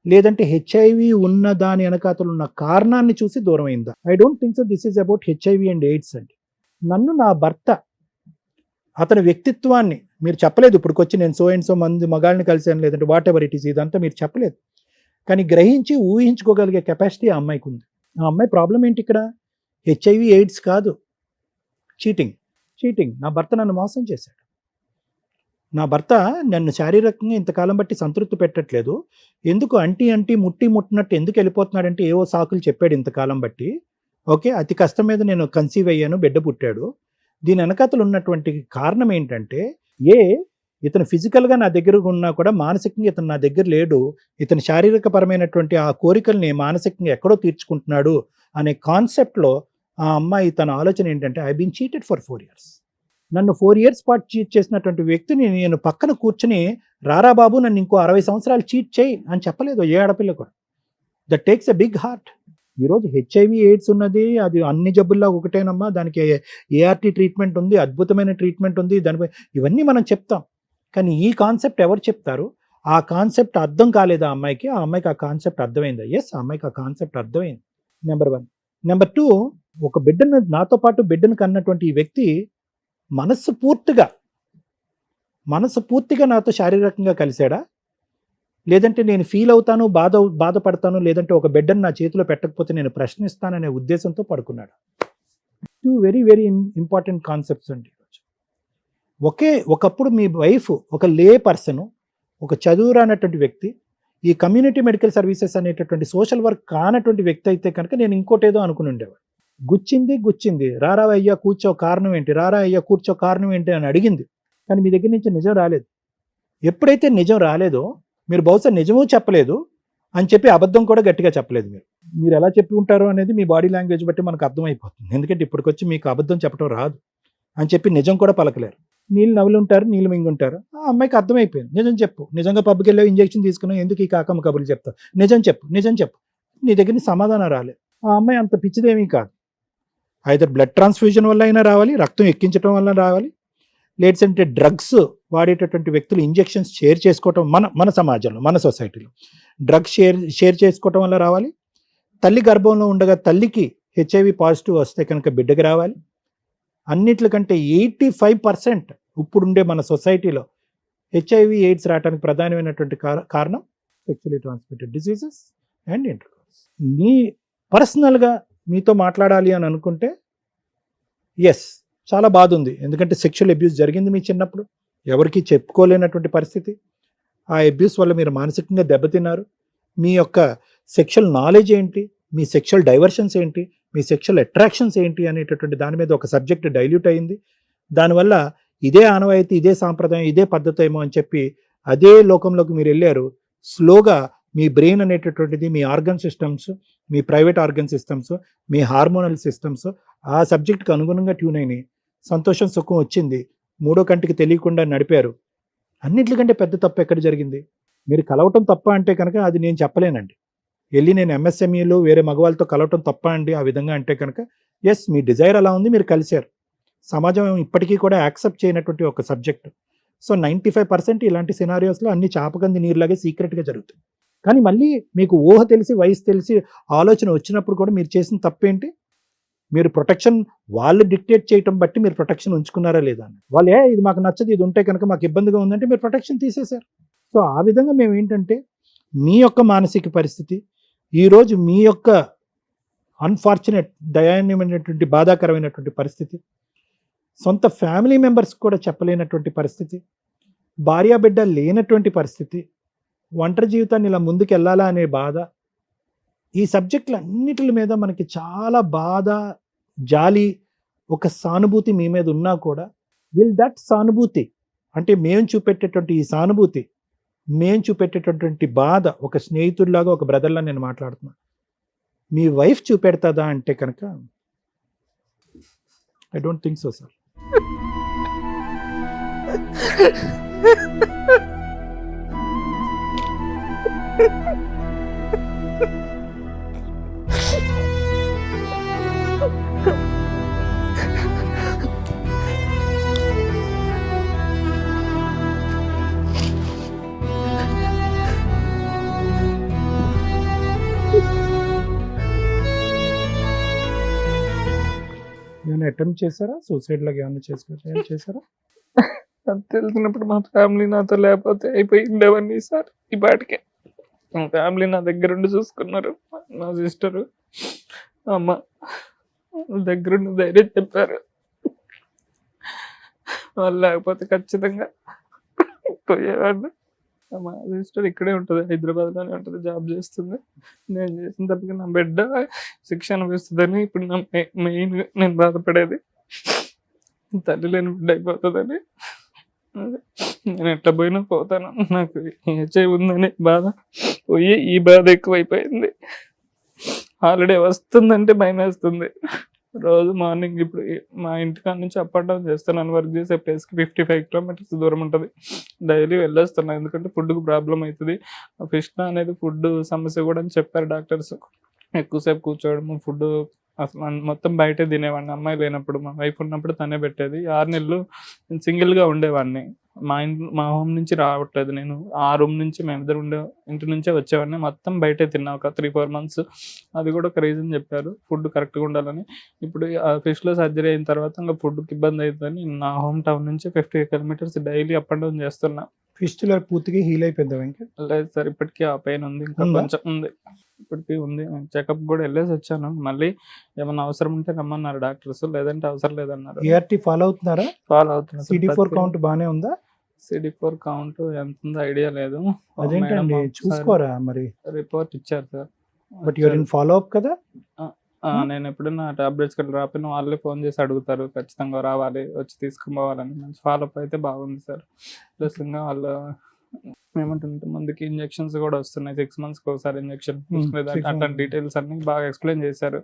లేదంటే హెచ్ఐవి ఉన్న దాని వెనకాతలు ఉన్న కారణాన్ని చూసి దూరం అయిందా? I don't think so. This is about HIV and AIDS అండి. నన్ను నా భర్త అతని వ్యక్తిత్వాన్ని మీరు చెప్పలేదు. ఇప్పటికొచ్చి నేను సో అండ్ సో మంది మగాళ్ళని కలిసాను లేదంటే వాట్ ఎవర్ ఇట్ ఈస్, ఇదంతా మీరు చెప్పలేదు. కానీ గ్రహించి ఊహించుకోగలిగే కెపాసిటీ ఆ అమ్మాయికి ఉంది. ఆ అమ్మాయి ప్రాబ్లం ఏంటి ఇక్కడ? హెచ్ఐవి ఎయిడ్స్ కాదు, చీటింగ్. నా భర్త నన్ను మోసం చేశాడు. నా భర్త నన్ను శారీరకంగా ఇంతకాలం బట్టి సంతృప్తి పెట్టట్లేదు, ఎందుకు అంటి ముట్టినట్టు ఎందుకు వెళ్ళిపోతున్నాడంటే ఏవో సాకులు చెప్పాడు ఇంతకాలం బట్టి. ఓకే, అతి కష్టం మీద నేను కన్సీవ్ అయ్యాను, బిడ్డ పుట్టాడు. దీని వెనకాతలు ఉన్నటువంటి కారణం ఏంటంటే, ఇతను ఫిజికల్గా నా దగ్గర ఉన్నా కూడా మానసికంగా ఇతను నా దగ్గర లేడు, ఇతను శారీరక పరమైనటువంటి ఆ కోరికల్ని మానసికంగా ఎక్కడో తీర్చుకుంటున్నాడు అనే కాన్సెప్ట్లో ఆ అమ్మాయి తన ఆలోచన ఏంటంటే, I been cheated for 4 years. నన్ను 4 years పాటు చీట్ చేసినటువంటి వ్యక్తిని నేను పక్కన కూర్చుని రారా బాబు నన్ను ఇంకో 60 సంవత్సరాలు చీట్ చేయి అని చెప్పలేదు ఏ ఆడపిల్ల కూడా. That takes a big heart. ఈరోజు హెచ్ఐవి ఎయిడ్స్ ఉన్నది, అది అన్ని జబ్బుల్లో ఒకటేనమ్మా, దానికి ఏఆర్టీ ట్రీట్మెంట్ ఉంది, అద్భుతమైన ట్రీట్మెంట్ ఉంది, దానిపై ఇవన్నీ మనం చెప్తాం. కానీ ఈ కాన్సెప్ట్ ఎవరు చెప్తారు? ఆ కాన్సెప్ట్ అర్థం కాలేదా అమ్మాయికి? ఆ అమ్మాయికి ఆ కాన్సెప్ట్ అర్థమైందా? ఎస్, ఆ అమ్మాయికి ఆ కాన్సెప్ట్ అర్థమైంది. నెంబర్ 1. నెంబర్ 2, ఒక బిడ్డను నాతో పాటు బిడ్డను కన్నటువంటి ఈ వ్యక్తి మనస్ఫూర్తిగా నాతో శారీరకంగా కలిశాడా, లేదంటే నేను ఫీల్ అవుతాను, బాధపడతాను, లేదంటే ఒక బిడ్డను నా చేతిలో పెట్టకపోతే నేను ప్రశ్నిస్తాననే ఉద్దేశంతో పడుకున్నాడు. 2 వెరీ వెరీ ఇంపార్టెంట్ కాన్సెప్ట్స్ అండి. ఒకప్పుడు మీ వైఫ్ ఒక లే పర్సన్, ఒక చదువురానటువంటి వ్యక్తి, ఈ కమ్యూనిటీ మెడికల్ సర్వీసెస్ అనేటటువంటి సోషల్ వర్క్ కానటువంటి వ్యక్తి అయితే కనుక నేను ఇంకోటేదో అనుకుని ఉండేవాడు. గుచ్చింది, రారా అయ్యా కూర్చో కారణం ఏంటి, రారా అయ్యా కూర్చో కారణం ఏంటి అని అడిగింది. కానీ మీ దగ్గర నుంచి నిజం రాలేదు. ఎప్పుడైతే నిజం రాలేదో, మీరు బహుశా నిజమూ చెప్పలేదు అని చెప్పి అబద్ధం కూడా గట్టిగా చెప్పలేదు. మీరు ఎలా చెప్పి ఉంటారో అనేది మీ బాడీ లాంగ్వేజ్ బట్టి మనకు అర్థమైపోతుంది. ఎందుకంటే ఇప్పటికొచ్చి మీకు అబద్ధం చెప్పడం రాదు అని చెప్పి నిజం కూడా పలకలేరు. నీళ్ళు నవ్వులు ఉంటారు, నీళ్ళు మింగుంటారు. ఆ అమ్మాయికి అర్థమైపోయింది, నిజం చెప్పు, నిజంగా పబ్కి వెళ్ళావు, ఇంజెక్షన్ తీసుకున్నావు, ఎందుకు ఈ కాకమ్మ కబుర్లు చెప్తావు, నిజం చెప్పు. నీ దగ్గర సమాధానం రాలేదు. ఆ అమ్మాయి అంత పిచ్చిదేమీ కాదు. ఐదర్ బ్లడ్ ట్రాన్స్ఫ్యూజన్ వల్ల అయినా రావాలి, రక్తం ఎక్కించడం వల్ల రావాలి, లేట్స్ అంటే డ్రగ్స్ వాడేటటువంటి వ్యక్తులు ఇంజెక్షన్స్ షేర్ చేసుకోవటం, మన సమాజంలో మన సొసైటీలో డ్రగ్స్ షేర్ చేసుకోవటం వల్ల రావాలి, తల్లి గర్భంలో ఉండగా తల్లికి హెచ్ఐవి పాజిటివ్ వస్తే కనుక బిడ్డకి రావాలి. అన్నిట్లకంటే 85% ఇప్పుడుండే మన సొసైటీలో హెచ్ఐవి ఎయిడ్స్ రావడానికి ప్రధానమైనటువంటి కారణం sexually transmitted diseases and intercourse. మీ పర్సనల్గా మీతో మాట్లాడాలి అని అనుకుంటే ఎస్, చాలా బాధ ఉంది. ఎందుకంటే సెక్షువల్ అబ్యూస్ జరిగింది మీ చిన్నప్పుడు, ఎవరికి చెప్పుకోలేనటువంటి పరిస్థితి. ఆ అబ్యూస్ వల్ల మీరు మానసికంగా దెబ్బతిన్నారు. మీ యొక్క సెక్షువల్ నాలెడ్జ్ ఏంటి, మీ సెక్షువల్ డైవర్షన్స్ ఏంటి, మీ సెక్షువల్ అట్రాక్షన్స్ ఏంటి అనేటటువంటి దాని మీద ఒక సబ్జెక్ట్ డైల్యూట్ అయింది. దానివల్ల ఇదే ఆనవాయితీ, ఇదే సాంప్రదాయం, ఇదే పద్ధతి ఏమో అని చెప్పి అదే లోకంలోకి మీరు వెళ్ళారు. స్లోగా మీ బ్రెయిన్ అనేటటువంటిది, మీ ఆర్గన్ సిస్టమ్స్, మీ ప్రైవేట్ ఆర్గన్ సిస్టమ్స్, మీ హార్మోనల్ సిస్టమ్స్ ఆ సబ్జెక్ట్కి అనుగుణంగా ట్యూన్ అయినాయి. సంతోషం సుఖం వచ్చింది, మూడో కంటికి తెలియకుండా నడిపారు. అన్నింటికంటే పెద్ద తప్పు ఎక్కడ జరిగింది? మీరు కలవటం తప్ప అంటే కనుక అది నేను చెప్పలేనండి. వెళ్ళి నేను ఎంఎస్ఎంఈలు వేరే మగవాళ్ళతో కలవటం తప్ప అండి ఆ విధంగా అంటే కనుక, ఎస్ మీ డిజైర్ అలా ఉంది, మీరు కలిశారు. సమాజం ఇప్పటికీ కూడా యాక్సెప్ట్ చేయనటువంటి ఒక సబ్జెక్ట్. సో 95% ఇలాంటి సినారియోస్లో అన్ని చాపకంది నీరులాగే సీక్రెట్గా జరుగుతాయి. కానీ మళ్ళీ మీకు ఊహ తెలిసి, వయసు తెలిసి, ఆలోచన వచ్చినప్పుడు కూడా మీరు చేసిన తప్పేంటి? మీరు ప్రొటెక్షన్ వాళ్ళు డిక్టేట్ చేయటం బట్టి మీరు ప్రొటెక్షన్ ఉంచుకున్నారా లేదా అని. వాళ్ళు ఇది మాకు నచ్చదు, ఇది ఉంటే కనుక మాకు ఇబ్బందిగా ఉందంటే మీరు ప్రొటెక్షన్ తీసేశారు. సో ఆ విధంగా మేము ఏంటంటే మీ యొక్క మానసిక పరిస్థితి, ఈరోజు మీ యొక్క అన్ఫార్చునేట్ దయాన్యమైనటువంటి బాధాకరమైనటువంటి పరిస్థితి, సొంత ఫ్యామిలీ మెంబర్స్ కూడా చెప్పలేనటువంటి పరిస్థితి, భార్యాబిడ్డ లేనటువంటి పరిస్థితి, ఒంటరి జీవితాన్ని ఇలా ముందుకు వెళ్ళాలా అనే బాధ, ఈ సబ్జెక్టులు అన్నిటి మీద మనకి చాలా బాధ, జాలి, ఒక సానుభూతి మీ మీద ఉన్నా కూడా విల్ దట్ సానుభూతి అంటే మేము చూపెట్టేటువంటి ఈ సానుభూతి, మేము చూపెట్టేటటువంటి బాధ ఒక స్నేహితుడిలాగా, ఒక బ్రదర్లా నేను మాట్లాడుతున్నా, మీ వైఫ్ చూపెడతాదా అంటే కనుక I don't think so sir. ఏమైనా అటెంప్ట్ చేశారా? సూసైడ్ లాగా ఏమైనా చేశారా? అది తెలిసినప్పుడు మా ఫ్యామిలీ నాతో లేకపోతే అయిపోయి ఉండేవన్నీ సార్. ఈ పాటికే మా ఫ్యామిలీ నా దగ్గరుండి చూసుకున్నారు. మా సిస్టరు, అమ్మ దగ్గరుండి ధైర్యం చెప్పారు. వాళ్ళు లేకపోతే ఖచ్చితంగా పోయేవాడిని. మా సిస్టర్ ఇక్కడే ఉంటుంది, హైదరాబాద్లోనే ఉంటుంది, జాబ్ చేస్తుంది. నేను చేసిన తప్పకి నా బిడ్డ శిక్ష అనిపిస్తుందని ఇప్పుడు నా మెయిన్ నేను బాధపడేది, తల్లి లేని బిడ్డ అయిపోతుందని. నేను ఎట్లా పోయినా పోతాను, నాకు హెచ్ఐవి ఉందని బాధ పోయి ఈ బాధ ఎక్కువైపోయింది. హాలిడే వస్తుందంటే భయం వేస్తుంది. రోజు మార్నింగ్ ఇప్పుడు మా ఇంటికాడ నుంచి అప్ అండ్ డౌన్ చేస్తున్నాను. వర్క్ చేసే ప్లేస్కి 55 kilometers దూరం ఉంటుంది. డైలీ వెళ్ళొస్తున్నాను ఎందుకంటే ఫుడ్కి ప్రాబ్లం అవుతుంది. ఫిష్ అనేది ఫుడ్ సమస్య కూడా అని చెప్పారు డాక్టర్స్. ఎక్కువసేపు కూర్చోవడము, ఫుడ్ అసలు మొత్తం బయటే తినేవాడిని. అమ్మాయి లేనప్పుడు, మా వైఫ్ ఉన్నప్పుడు తనే పెట్టేది. 6 నెలలు నేను సింగిల్గా ఉండేవాడిని. మా హోమ్ నుంచి రావట్లేదు నేను. ఆ రూమ్ నుంచి మేమిద్దరు ఇంటి నుంచే వచ్చేవాడిని. మొత్తం బయటే తిన్నా ఒక 3-4 months. అది కూడా ఒక రీజన్ చెప్పారు, ఫుడ్ కరెక్ట్గా ఉండాలని. ఇప్పుడు ఫిష్లో సర్జరీ అయిన తర్వాత ఇంకా ఫుడ్కి ఇబ్బంది అవుతుందని నా హోమ్ టౌన్ నుంచి 50 kilometers daily up and down చేస్తున్నా. ఫిస్టులర్ పూర్తిగా హీల్ అయిపోయిందా వెంకట్? లేదు సార్, ఇప్పటికీ ఆ పెయిన్ ఉంది, ఇంకా కొంచెం ఉంది, ఇప్పటికీ ఉంది. చెకప్ కూడా వెళ్ళేసి వచ్చాను. మళ్ళీ ఏమన్నా అవసరం ఉంటే రమ్మన్నారు డాక్టర్స్, లేదంటే అవసరం లేదన్నారు. ERT ఫాలో అవుతున్నారా? ఫాలో అవుతున్నారు. CD4 కౌంట్ బాగానే ఉందా? CD4 కౌంట్ ఎంత ఉందో ఐడియా లేదు. అదేంటండి చూసుకోరా మరి? రిపోర్ట్ ఇచ్చారు sir. But your in follow up కదా? నేను ఎప్పుడైనా టాబ్లెట్స్ కూడా రాపిన వాళ్ళే ఫోన్ చేసి అడుగుతారు, ఖచ్చితంగా రావాలి, వచ్చి తీసుకుపోవాలని. మంచి ఫాలోఅప్ అయితే బాగుంది సార్. ప్లస్ ఇంకా వాళ్ళు ఏమంటుంటే ముందుకి ఇంజెక్షన్స్ కూడా వస్తున్నాయి, 6 months ఒకసారి ఇంజెక్షన్. అట్లాంటి డీటెయిల్స్ అన్ని బాగా ఎక్స్ప్లెయిన్ చేశారు.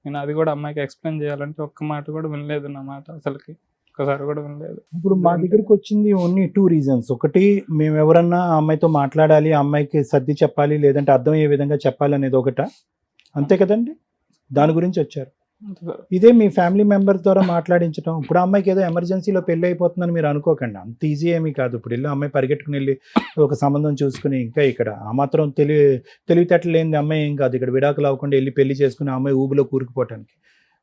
నేను అది కూడా అమ్మాయికి ఎక్స్ప్లెయిన్ చేయాలంటే ఒక్క మాట కూడా వినలేదు, నా మాట అసలుకి ఒక్కసారి కూడా వినలేదు. ఇప్పుడు మా దగ్గరికి వచ్చింది ఓన్లీ 2 reasons. ఒకటి, మేము ఎవరన్నా ఆ అమ్మాయితో మాట్లాడాలి, ఆ అమ్మాయికి సర్ది చెప్పాలి, లేదంటే అర్థమయ్యే విధంగా చెప్పాలి అనేది ఒకట, అంతే కదండి? దాని గురించి వచ్చారు. ఇదే మీ ఫ్యామిలీ మెంబర్ ద్వారా మాట్లాడించడం. ఇప్పుడు అమ్మాయికి ఏదో ఎమర్జెన్సీలో పెళ్ళి అయిపోతుందని మీరు అనుకోకండి, అంత ఈజీ ఏమీ కాదు. ఇప్పుడు వెళ్ళి అమ్మాయి పరిగెట్టుకుని వెళ్ళి ఒక సంబంధం చూసుకుని, ఇంకా ఇక్కడ ఆ మాత్రం తెలివితేటలు లేని అమ్మాయి ఏం కాదు. ఇక్కడ విడాకులు అవ్వకుండా వెళ్ళి పెళ్లి చేసుకుని ఆ అమ్మాయి ఊబిలో కూరుకుపోవటానికి.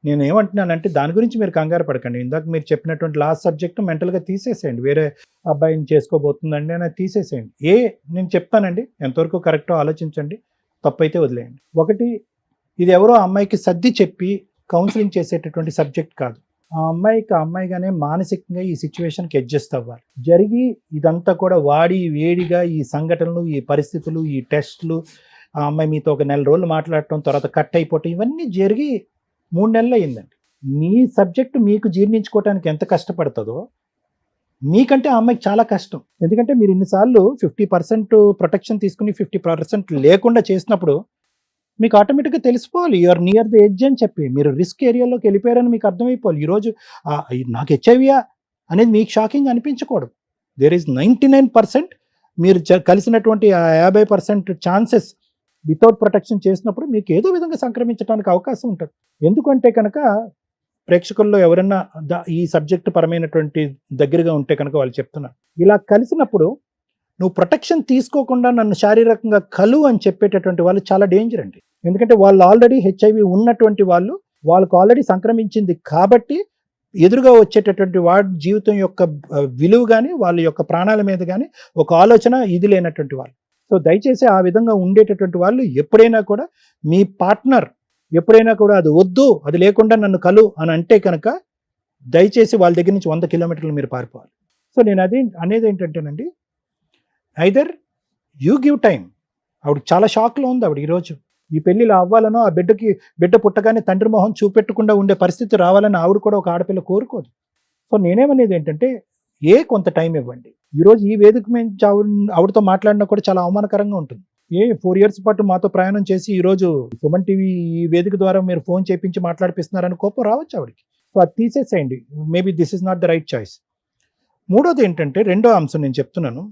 నేను ఏమంటున్నానంటే దాని గురించి మీరు కంగారు పడకండి. ఇందాక మీరు చెప్పినటువంటి లాస్ట్ సబ్జెక్ట్ మెంటల్గా తీసేసేయండి. వేరే అబ్బాయిని చేసుకోబోతుందండి అని తీసేసేయండి. నేను చెప్తానండి, ఎంతవరకు కరెక్టో ఆలోచించండి, తప్పైతే వదిలేయండి. ఒకటి, ఇది ఎవరో అమ్మాయికి సర్ది చెప్పి కౌన్సిలింగ్ చేసేటటువంటి సబ్జెక్ట్ కాదు. ఆ అమ్మాయిగానే మానసికంగా ఈ సిచ్యువేషన్కి అడ్జస్ట్ అవ్వాలి. జరిగి ఇదంతా కూడా వాడి వేడిగా ఈ సంఘటనలు, ఈ పరిస్థితులు, ఈ టెస్టులు, ఆ అమ్మాయి మీతో ఒక 1 రోజులు మాట్లాడటం, తర్వాత కట్ అయిపోవటం, ఇవన్నీ జరిగి 3 నెలలు అయిందండి. మీ సబ్జెక్టు మీకు జీర్ణించుకోవడానికి ఎంత కష్టపడుతుందో మీకంటే ఆ అమ్మాయికి చాలా కష్టం. ఎందుకంటే మీరు ఇన్నిసార్లు 50% ప్రొటెక్షన్ తీసుకుని 50% లేకుండా చేసినప్పుడు మీకు ఆటోమేటిక్గా తెలిసిపోవాలి యూఆర్ నియర్ ద ఎడ్జ్ అని చెప్పి. మీరు రిస్క్ ఏరియాలోకి వెళ్ళిపోయారని మీకు అర్థమైపోవాలి. ఈరోజు నాకు హెచ్ఐవియా అనేది మీకు షాకింగ్ అనిపించకూడదు. దేర్ ఈజ్ 99% మీరు కలిసినటువంటి ఆ 50% ఛాన్సెస్ వితౌట్ ప్రొటెక్షన్ చేసినప్పుడు మీకు ఏదో విధంగా సంక్రమించడానికి అవకాశం ఉంటుంది. ఎందుకంటే కనుక ప్రేక్షకుల్లో ఎవరైనా ఈ సబ్జెక్ట్ పరమైనటువంటి దగ్గరగా ఉంటే కనుక వాళ్ళు చెప్తున్నారు, ఇలా కలిసినప్పుడు నువ్వు ప్రొటెక్షన్ తీసుకోకుండా నన్ను శారీరకంగా కలు అని చెప్పేటటువంటి వాళ్ళు చాలా డేంజర్ అండి. ఎందుకంటే వాళ్ళు ఆల్రెడీ హెచ్ఐవి ఉన్నటువంటి వాళ్ళకు ఆల్రెడీ సంక్రమించింది కాబట్టి ఎదురుగా వచ్చేటటువంటి వాడి జీవితం యొక్క విలువ కానీ వాళ్ళ యొక్క ప్రాణాల మీద కానీ ఒక ఆలోచన ఇది లేనటువంటి వాళ్ళు. సో దయచేసి ఆ విధంగా ఉండేటటువంటి వాళ్ళు ఎప్పుడైనా కూడా మీ పార్ట్నర్ ఎప్పుడైనా కూడా అది వద్దు, అది లేకుండా నన్ను కలు అని అంటే కనుక దయచేసి వాళ్ళ దగ్గర నుంచి 100 కిలోమీటర్లు మీరు పారిపోవాలి. సో నేను అది అనేది ఏంటంటేనండి, ఐదర్ యూ గివ్ టైం. ఆవిడ చాలా షాక్లో ఉంది. ఆవిడ ఈరోజు ఈ పెళ్ళిలో అవ్వాలనో ఆ బిడ్డ పుట్టగానే తండ్రి మొహం చూపెట్టకుండా ఉండే పరిస్థితి రావాలని ఆవిడ కూడా ఒక ఆడపిల్ల కోరుకోదు. సో నేనేమనేది ఏంటంటే కొంత టైం ఇవ్వండి. ఈరోజు ఈ వేదిక మీద ఆవిడతో మాట్లాడినా కూడా చాలా అవమానకరంగా ఉంటుంది. 4 years పాటు మాతో ప్రయాణం చేసి ఈరోజు సుమన్ టీవీ ఈ వేదిక ద్వారా మీరు ఫోన్ చేపించి మాట్లాడిపిస్తున్నారని కోపం రావచ్చు ఆవిడకి. సో అది తీసేసేయండి. Maybe this is not the right choice. మూడోది ఏంటంటే, రెండో అంశం నేను చెప్తున్నాను,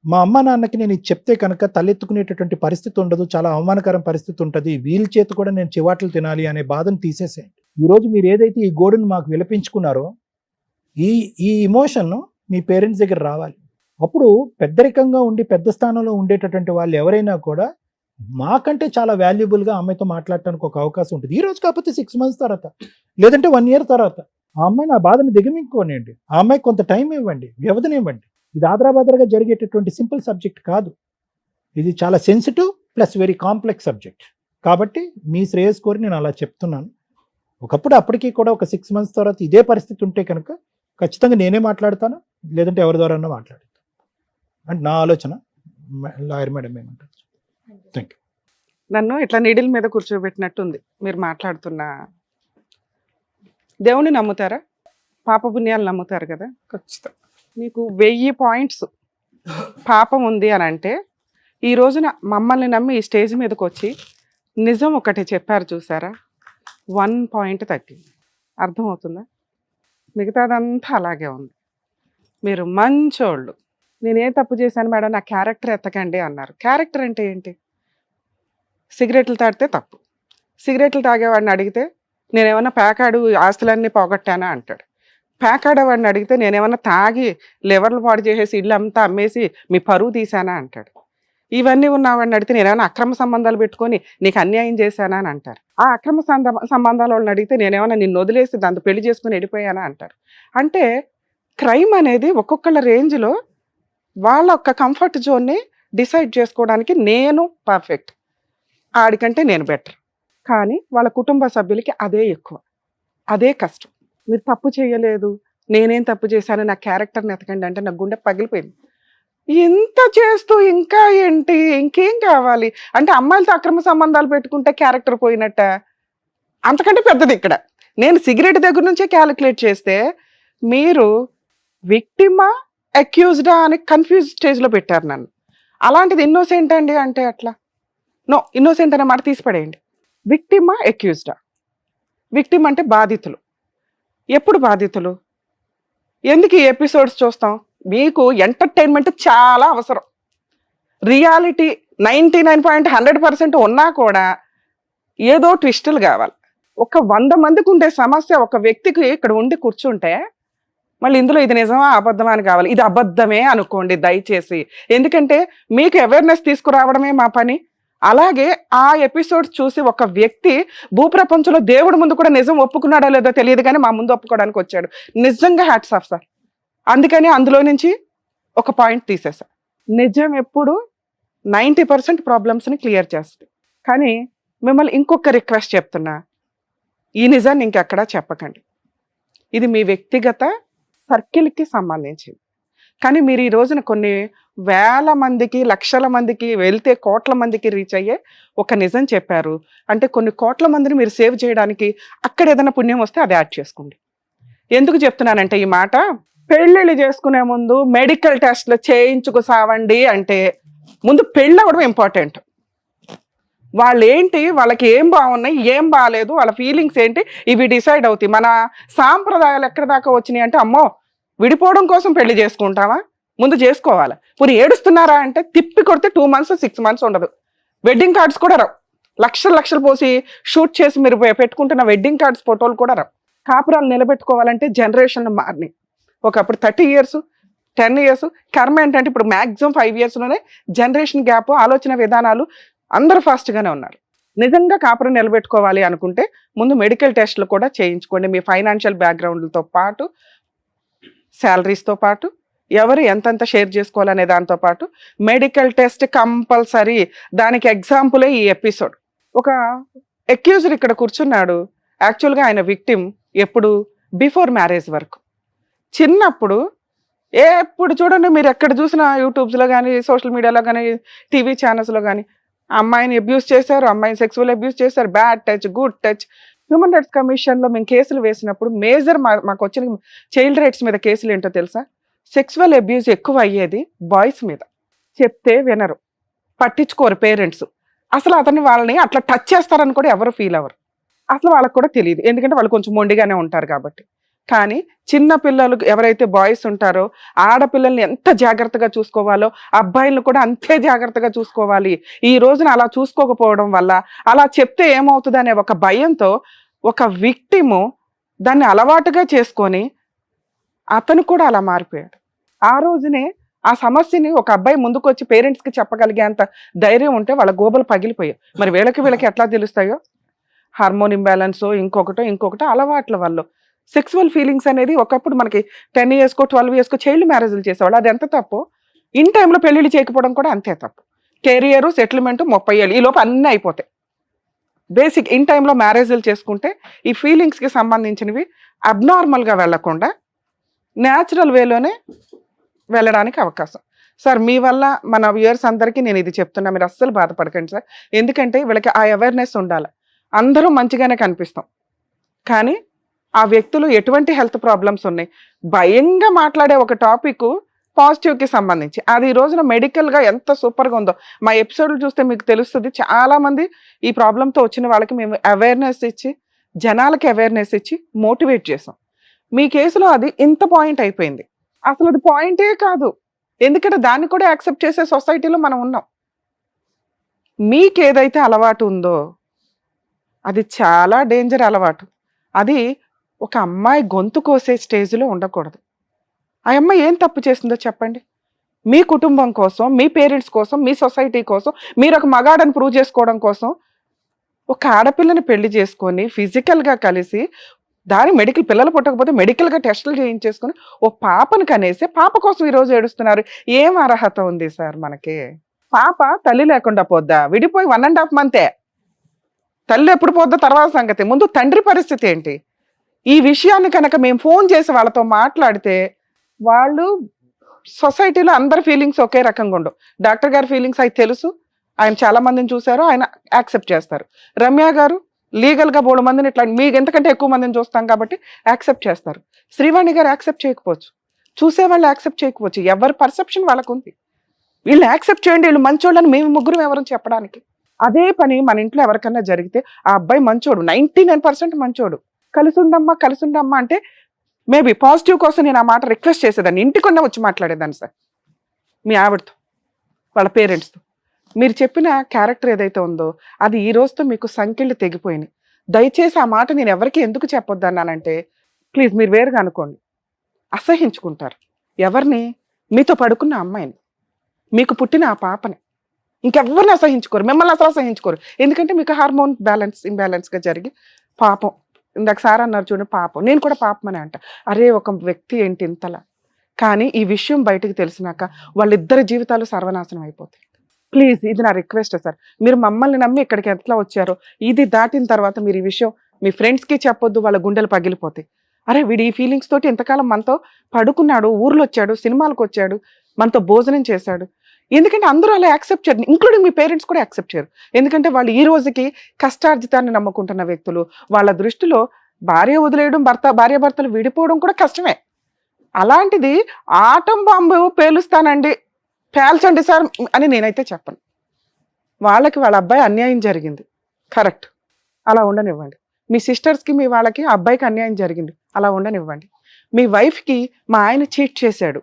మా అమ్మ నాన్నకి నేను ఇది చెప్తే కనుక తలెత్తుకునేటటువంటి పరిస్థితి ఉండదు, చాలా అవమానకరం పరిస్థితి ఉంటుంది, వీళ్ళ చేతి కూడా నేను చివాట్లు తినాలి అనే బాధను తీసేసేయండి. ఈరోజు మీరు ఏదైతే ఈ గోడును మాకు విలపించుకున్నారో ఈ ఇమోషన్ మీ పేరెంట్స్ దగ్గర రావాలి. అప్పుడు పెద్దరికంగా ఉండి పెద్ద స్థానంలో ఉండేటటువంటి వాళ్ళు ఎవరైనా కూడా మాకంటే చాలా వాల్యుబుల్గా అమ్మాయితో మాట్లాడటానికి ఒక అవకాశం ఉంటుంది. ఈ రోజు కాకపోతే 6 months తర్వాత, లేదంటే 1 year తర్వాత ఆ అమ్మాయి నా బాధను దిగమించుకోనివ్వండి. ఆ అమ్మాయికి కొంత టైం ఇవ్వండి, వ్యవధిని ఇవ్వండి. ఇది ఆదరాబాదరగా జరిగేటటువంటి సింపుల్ సబ్జెక్ట్ కాదు. ఇది చాలా sensitive plus very complex subject. కాబట్టి మీ శ్రేయస్ కోరి నేను అలా చెప్తున్నాను. అప్పటికీ కూడా ఒక 6 months తర్వాత ఇదే పరిస్థితి ఉంటే కనుక ఖచ్చితంగా నేనే మాట్లాడతాను, లేదంటే ఎవరి ద్వారా మాట్లాడతాను అంటే నా ఆలోచన. లాయర్ మేడం ఏమంటారు? Thank you. నన్ను ఇట్లా నీడిల్ మీద కూర్చోబెట్టినట్టుంది మీరు మాట్లాడుతున్న. దేవుని నమ్ముతారా? పాపపుణ్యాలు నమ్ముతారు కదా? ఖచ్చితంగా. మీకు 1000 points పాపం ఉంది అని అంటే, ఈ రోజున మమ్మల్ని నమ్మి ఈ స్టేజ్ మీదకి వచ్చి నిజం ఒకటి చెప్పారు చూసారా, 1 point తగ్గింది. అర్థమవుతుందా? మిగతాదంతా అలాగే ఉంది. మీరు మంచోళ్ళు. నేనేం తప్పు చేశాను మేడం, నా క్యారెక్టర్ ఎత్తకండి అన్నారు. క్యారెక్టర్ అంటే ఏంటి? సిగరెట్లు తాగితే తప్పు. సిగరెట్లు తాగేవాడిని అడిగితే నేనేమన్నా ప్యాకాడు ఆస్తులన్నీ పోగొట్టానా అంటాడు. ప్యాకాడేవాడిని అడిగితే నేనేమన్నా తాగి లివర్లు పాడు చేసేసి ఇల్లు అంతా అమ్మేసి మీ పరువు తీసానా అంటాడు. ఇవన్నీ ఉన్నవాడిని అడిగితే నేనేమన్నా అక్రమ సంబంధాలు పెట్టుకొని నీకు అన్యాయం చేశానా అని అంటారు. ఆ అక్రమ సంబంధాల వాళ్ళని అడిగితే నేనేమన్నా నిన్ను వదిలేసి దాంతో పెళ్లి చేసుకుని వెళ్ళిపోయానా అంటారు. అంటే క్రైమ్ అనేది ఒక్కొక్కళ్ళ రేంజ్లో వాళ్ళ ఒక్క కంఫర్ట్ జోన్ని డిసైడ్ చేసుకోవడానికి నేను పర్ఫెక్ట్, ఆడికంటే నేను బెటర్. కానీ వాళ్ళ కుటుంబ సభ్యులకి అదే ఎక్కువ, అదే కష్టం. మీరు తప్పు చేయలేదు, నేనేం తప్పు చేశాను, నా క్యారెక్టర్ని ఎతకండి అంటే నా గుండె పగిలిపోయింది. ఇంత చేస్తూ ఇంకా ఏంటి, ఇంకేం కావాలి అంటే అమ్మాయిలతో అక్రమ సంబంధాలు పెట్టుకుంటే క్యారెక్టర్ పోయినట్ట. అంతకంటే పెద్దది ఇక్కడ. నేను సిగరెట్ దగ్గర నుంచే క్యాలిక్యులేట్ చేస్తే మీరు విక్టిమా అక్యూజ్డా అని కన్ఫ్యూజ్ స్టేజ్లో పెట్టారు నన్ను. అలాంటిది ఇన్నోసెంట్ అండి అంటే అట్లా నో, ఇన్నోసెంట్ అనే మాట తీసిపడేయండి. విక్టిమా అక్యూజ్డా? విక్టిమ్ అంటే బాధితులు. ఎప్పుడు బాధితులు? ఎందుకు ఈ ఎపిసోడ్స్ చూస్తాం? మీకు ఎంటర్టైన్మెంట్ చాలా అవసరం. రియాలిటీ 99.100% ఉన్నా కూడా ఏదో ట్విస్టులు కావాలి. ఒక 100 మందికి ఉండే సమస్య ఒక వ్యక్తికి ఇక్కడ ఉండి కూర్చుంటే మళ్ళీ ఇందులో ఇది నిజమా అబద్ధమా అని కావాలి. ఇది అబద్ధమే అనుకోండి దయచేసి, ఎందుకంటే మీకు అవేర్నెస్ తీసుకురావడమే మా పని. అలాగే ఆ ఎపిసోడ్ చూసి ఒక వ్యక్తి భూప్రపంచంలో దేవుడి ముందు కూడా నిజం ఒప్పుకున్నాడో లేదో తెలియదు, కానీ మా ముందు ఒప్పుకోవడానికి వచ్చాడు. నిజంగా హ్యాట్స్ ఆఫ్ సార్. అందుకని అందులో నుంచి ఒక పాయింట్ తీసేసా. నిజం ఎప్పుడు 90% ప్రాబ్లమ్స్ని క్లియర్ చేస్తుంది. కానీ మిమ్మల్ని ఇంకొక రిక్వెస్ట్ చెప్తున్నా, ఈ నిజాన్ని ఇంకెక్కడా చెప్పకండి. ఇది మీ వ్యక్తిగత సర్కిల్కి సంబంధించింది. కానీ మీరు ఈ రోజున కొన్ని వేల మందికి, లక్షల మందికి, వెళ్తే కోట్ల మందికి రీచ్ అయ్యే ఒక నిజం చెప్పారు అంటే కొన్ని కోట్ల మందిని మీరు సేవ్ చేయడానికి అక్కడ ఏదైనా పుణ్యం వస్తే అది యాడ్ చేసుకోండి. ఎందుకు చెప్తున్నానంటే ఈ మాట, పెళ్ళిళ్ళు చేసుకునే ముందు మెడికల్ టెస్ట్లు చేయించుకు సావండి అంటే ముందు పెళ్ళి అవ్వడం ఇంపార్టెంట్. వాళ్ళు ఏంటి, వాళ్ళకి ఏం బాగున్నాయి, ఏం బాగాలేదు, వాళ్ళ ఫీలింగ్స్ ఏంటి, ఇవి డిసైడ్ అవుతాయి. మన సాంప్రదాయాలు ఎక్కడి దాకా వచ్చినాయి అంటే, అమ్మో విడిపోవడం కోసం పెళ్లి చేసుకుంటావా, ముందు చేసుకోవాలి. ఇప్పుడు ఏడుస్తున్నారా అంటే తిప్పి కొడితే 2 months 6 months ఉండదు. వెడ్డింగ్ కార్డ్స్ కూడా రావు. లక్షలు పోసి షూట్ చేసి మీరు పెట్టుకుంటున్న వెడ్డింగ్ కార్డ్స్ ఫోటోలు కూడా రావు. కాపురాలు నిలబెట్టుకోవాలంటే జనరేషన్లు మారినాయి. ఒకప్పుడు 30 years 10 years, కర్మ ఏంటంటే ఇప్పుడు మ్యాక్సిమం 5 yearsలోనే జనరేషన్ గ్యాప్, ఆలోచన విధానాలు అందరూ ఫాస్ట్గానే ఉన్నారు. నిజంగా కాపురం నిలబెట్టుకోవాలి అనుకుంటే ముందు మెడికల్ టెస్ట్లు కూడా చేయించుకోండి. మీ ఫైనాన్షియల్ బ్యాక్గ్రౌండ్లతో పాటు, శాలరీస్తో పాటు, ఎవరు ఎంతెంత షేర్ చేసుకోవాలనే దాంతో పాటు మెడికల్ టెస్ట్ కంపల్సరీ. దానికి ఎగ్జాంపులే ఈ ఎపిసోడ్. ఒక అక్యూజర్ ఇక్కడ కూర్చున్నాడు. యాక్చువల్గా ఆయన విక్టిమ్ ఎప్పుడు బిఫోర్ మ్యారేజ్ వరకు. చిన్నప్పుడు ఎప్పుడు చూడండి మీరు ఎక్కడ చూసినా యూట్యూబ్స్లో కానీ, సోషల్ మీడియాలో కానీ, టీవీ ఛానల్స్లో కానీ అమ్మాయిని అబ్యూస్ చేశారు, అమ్మాయిని సెక్సువల్ అబ్యూస్ చేశారు, bad touch, good touch. Human rights కమిషన్లో మేము కేసులు వేసినప్పుడు మేజర్ మాకు వచ్చిన చైల్డ్ రైట్స్ మీద కేసులు ఏంటో తెలుసా? సెక్సువల్ అబ్యూస్ ఎక్కువ అయ్యేది బాయ్స్ మీద. చెప్తే వినరు, పట్టించుకోరు పేరెంట్స్. అసలు వాళ్ళని అట్లా టచ్ చేస్తారని కూడా ఎవరు ఫీల్ అవ్వరు. అసలు వాళ్ళకి కూడా తెలియదు, ఎందుకంటే వాళ్ళు కొంచెం మొండిగానే ఉంటారు కాబట్టి. కానీ చిన్న పిల్లలు ఎవరైతే బాయ్స్ ఉంటారో ఆడపిల్లల్ని ఎంత జాగ్రత్తగా చూసుకోవాలో అబ్బాయిలను కూడా అంతే జాగ్రత్తగా చూసుకోవాలి. ఈ రోజున అలా చూసుకోకపోవడం వల్ల, అలా చెప్తే ఏమవుతుంది అనే ఒక భయంతో ఒక విక్టిము దాన్ని అలవాటుగా చేసుకొని అతను కూడా అలా మారిపోయాడు. ఆ రోజునే ఆ సమస్యని ఒక అబ్బాయి ముందుకు వచ్చి పేరెంట్స్కి చెప్పగలిగేంత ధైర్యం ఉంటే వాళ్ళ గోబలు పగిలిపోయాయి. మరి వీళ్ళకి ఎట్లా తెలుస్తాయో? హార్మోన్ ఇంబ్యాలెన్సో ఇంకొకటో అలవాట్ల వల్ల సెక్సువల్ ఫీలింగ్స్ అనేది ఒకప్పుడు మనకి 10 years 12 years చైల్డ్ మ్యారేజ్లు చేసేవాళ్ళు. అది ఎంత తప్పు. ఇన్ టైంలో పెళ్ళిళ్ళు చేయకపోవడం కూడా అంతే తప్పు. కెరియర్ సెటిల్మెంట్ 30 years ఈ లోపు అన్నీ అయిపోతాయి. బేసిక్ ఇన్ టైంలో మ్యారేజ్లు చేసుకుంటే ఈ ఫీలింగ్స్కి సంబంధించినవి అబ్నార్మల్గా వెళ్లకుండా న్యాచురల్ వేలోనే వెళ్ళడానికి అవకాశం. సార్ మీ వల్ల మన వ్యూయర్స్ అందరికీ నేను ఇది చెప్తున్నా, మీరు అస్సలు బాధపడకండి సార్. ఎందుకంటే వీళ్ళకి ఆ అవేర్నెస్ ఉండాలి. అందరూ మంచిగానే కనిపిస్తాం, కానీ ఆ వ్యక్తులు ఎటువంటి హెల్త్ ప్రాబ్లమ్స్ ఉన్నాయి, భయంగా మాట్లాడే ఒక టాపిక్ పాజిటివ్కి సంబంధించి అది ఈ రోజున మెడికల్గా ఎంత సూపర్గా ఉందో మా ఎపిసోడ్లు చూస్తే మీకు తెలుస్తుంది. చాలామంది ఈ ప్రాబ్లంతో వచ్చిన వాళ్ళకి మేము అవేర్నెస్ ఇచ్చి, జనాలకి అవేర్నెస్ ఇచ్చి మోటివేట్ చేసాం. మీ కేసులో అది ఇంత పాయింట్ అయిపోయింది. అసలు అది పాయింటే కాదు, ఎందుకంటే దాన్ని కూడా యాక్సెప్ట్ చేసే సొసైటీలో మనం ఉన్నాం. మీకు ఏదైతే అలవాటు ఉందో అది చాలా డేంజర్ అలవాటు. అది ఒక అమ్మాయి గొంతు కోసే స్టేజ్లో ఉండకూడదు. ఆ అమ్మాయి ఏం తప్పు చేస్తుందో చెప్పండి. మీ కుటుంబం కోసం, మీ పేరెంట్స్ కోసం, మీ సొసైటీ కోసం, మీరు ఒక మగాడని ప్రూవ్ చేసుకోవడం కోసం ఒక ఆడపిల్లని పెళ్లి చేసుకొని ఫిజికల్గా కలిసి దాని మెడికల్, పిల్లలు పుట్టకపోతే మెడికల్గా టెస్టులు చేయించేసుకొని ఓ పాపను కనేసి పాప కోసం ఈరోజు ఏడుస్తున్నారు. ఏం అర్హత ఉంది సార్ మనకి? పాప తల్లి లేకుండా పోద్దా? విడిపోయి 1.5 months. తల్లి ఎప్పుడు పోద్దా తర్వాత సంగతి. ముందు తండ్రి పరిస్థితి ఏంటి? ఈ విషయాన్ని కనుక మేము ఫోన్ చేసి వాళ్ళతో మాట్లాడితే వాళ్ళు సొసైటీలో అందరి ఫీలింగ్స్ ఒకే రకంగా ఉండవు. డాక్టర్ గారి ఫీలింగ్స్ అయితే తెలుసు, ఆయన చాలా మందిని చూశారు, ఆయన యాక్సెప్ట్ చేస్తారు. రమ్య గారు లీగల్గా 3 మందిని ఇట్లా, మీకు ఎంతకంటే ఎక్కువ మందిని చూస్తాం కాబట్టి యాక్సెప్ట్ చేస్తారు. శ్రీవాణి గారు యాక్సెప్ట్ చేయకపోవచ్చు, చూసేవాళ్ళు యాక్సెప్ట్ చేయకపోవచ్చు. ఎవరి పర్సెప్షన్ వాళ్ళకు ఉంది. వీళ్ళు యాక్సెప్ట్ చేయండి, వీళ్ళు మంచోళ్ళని మేము ముగ్గురు ఎవరు చెప్పడానికి. అదే పని మన ఇంట్లో ఎవరికన్నా జరిగితే ఆ అబ్బాయి మంచోడు, 99% మంచోడు, కలిసి ఉండమ్మా అంటే మేబీ పాజిటివ్ కోసం నేను ఆ మాట రిక్వెస్ట్ చేసేదాన్ని, ఇంటికొన్న వచ్చి మాట్లాడేదాన్ని సార్ మీ ఆవిడతో, వాళ్ళ పేరెంట్స్తో. మీరు చెప్పిన క్యారెక్టర్ ఏదైతే ఉందో అది ఈ రోజుతో మీకు సంఖ్యలు తెగిపోయినాయి. దయచేసి ఆ మాట నేను ఎవరికి ఎందుకు చెప్పొద్దు అన్నానంటే, ప్లీజ్ మీరు వేరుగా అనుకోండి. అసహించుకుంటారు. ఎవరిని? మీతో పడుకున్న అమ్మాయిని, మీకు పుట్టిన ఆ పాపని, ఇంకెవరిని అసహించుకోరు. మిమ్మల్ని అసలు అసహించుకోరు. ఎందుకంటే మీకు హార్మోన్ ఇంబ్యాలెన్స్గా జరిగి పాపం, ఇందాక సార్ అన్నారు చూడండి పాపం, నేను కూడా పాపమని అంట. అరే ఒక వ్యక్తి ఏంటి ఇంతలా. కానీ ఈ విషయం బయటకు తెలిసినాక వాళ్ళిద్దరి జీవితాలు సర్వనాశనం అయిపోతాయి. ప్లీజ్ ఇది నా రిక్వెస్ట్ సార్. మీరు మమ్మల్ని నమ్మి ఇక్కడికి ఎట్లా వచ్చారో ఇది దాటిన తర్వాత మీరు ఈ విషయం మీ ఫ్రెండ్స్కి చెప్పొద్దు, వాళ్ళ గుండెలు పగిలిపోతాయి. అరే వీడు ఈ ఫీలింగ్స్ తోటి ఎంతకాలం మనతో పడుకున్నాడు, ఊర్లో వచ్చాడు, సినిమాలకు వచ్చాడు, మనతో భోజనం చేశాడు. ఎందుకంటే అందరూ అలా యాక్సెప్ట్ చేయరు, ఇంక్లూడింగ్ మీ పేరెంట్స్ కూడా యాక్సెప్ట్ చేయరు. ఎందుకంటే వాళ్ళు ఈ రోజుకి కష్టార్జితాన్ని నమ్ముకుంటున్న వ్యక్తులు. వాళ్ళ దృష్టిలో భార్య వదిలేయడం, భార్యాభర్తలు విడిపోవడం కూడా కష్టమే. అలాంటిది ఆటం బాంబు పేలుస్తానండి, పేల్చండి సార్ అని నేనైతే చెప్పను. వాళ్ళకి వాళ్ళ అబ్బాయి అన్యాయం జరిగింది, కరెక్ట్, అలా ఉండనివ్వండి. మీ సిస్టర్స్కి మీ వాళ్ళకి అబ్బాయికి అన్యాయం జరిగింది, అలా ఉండనివ్వండి. మీ వైఫ్కి మా ఆయన చీట్ చేశాడు,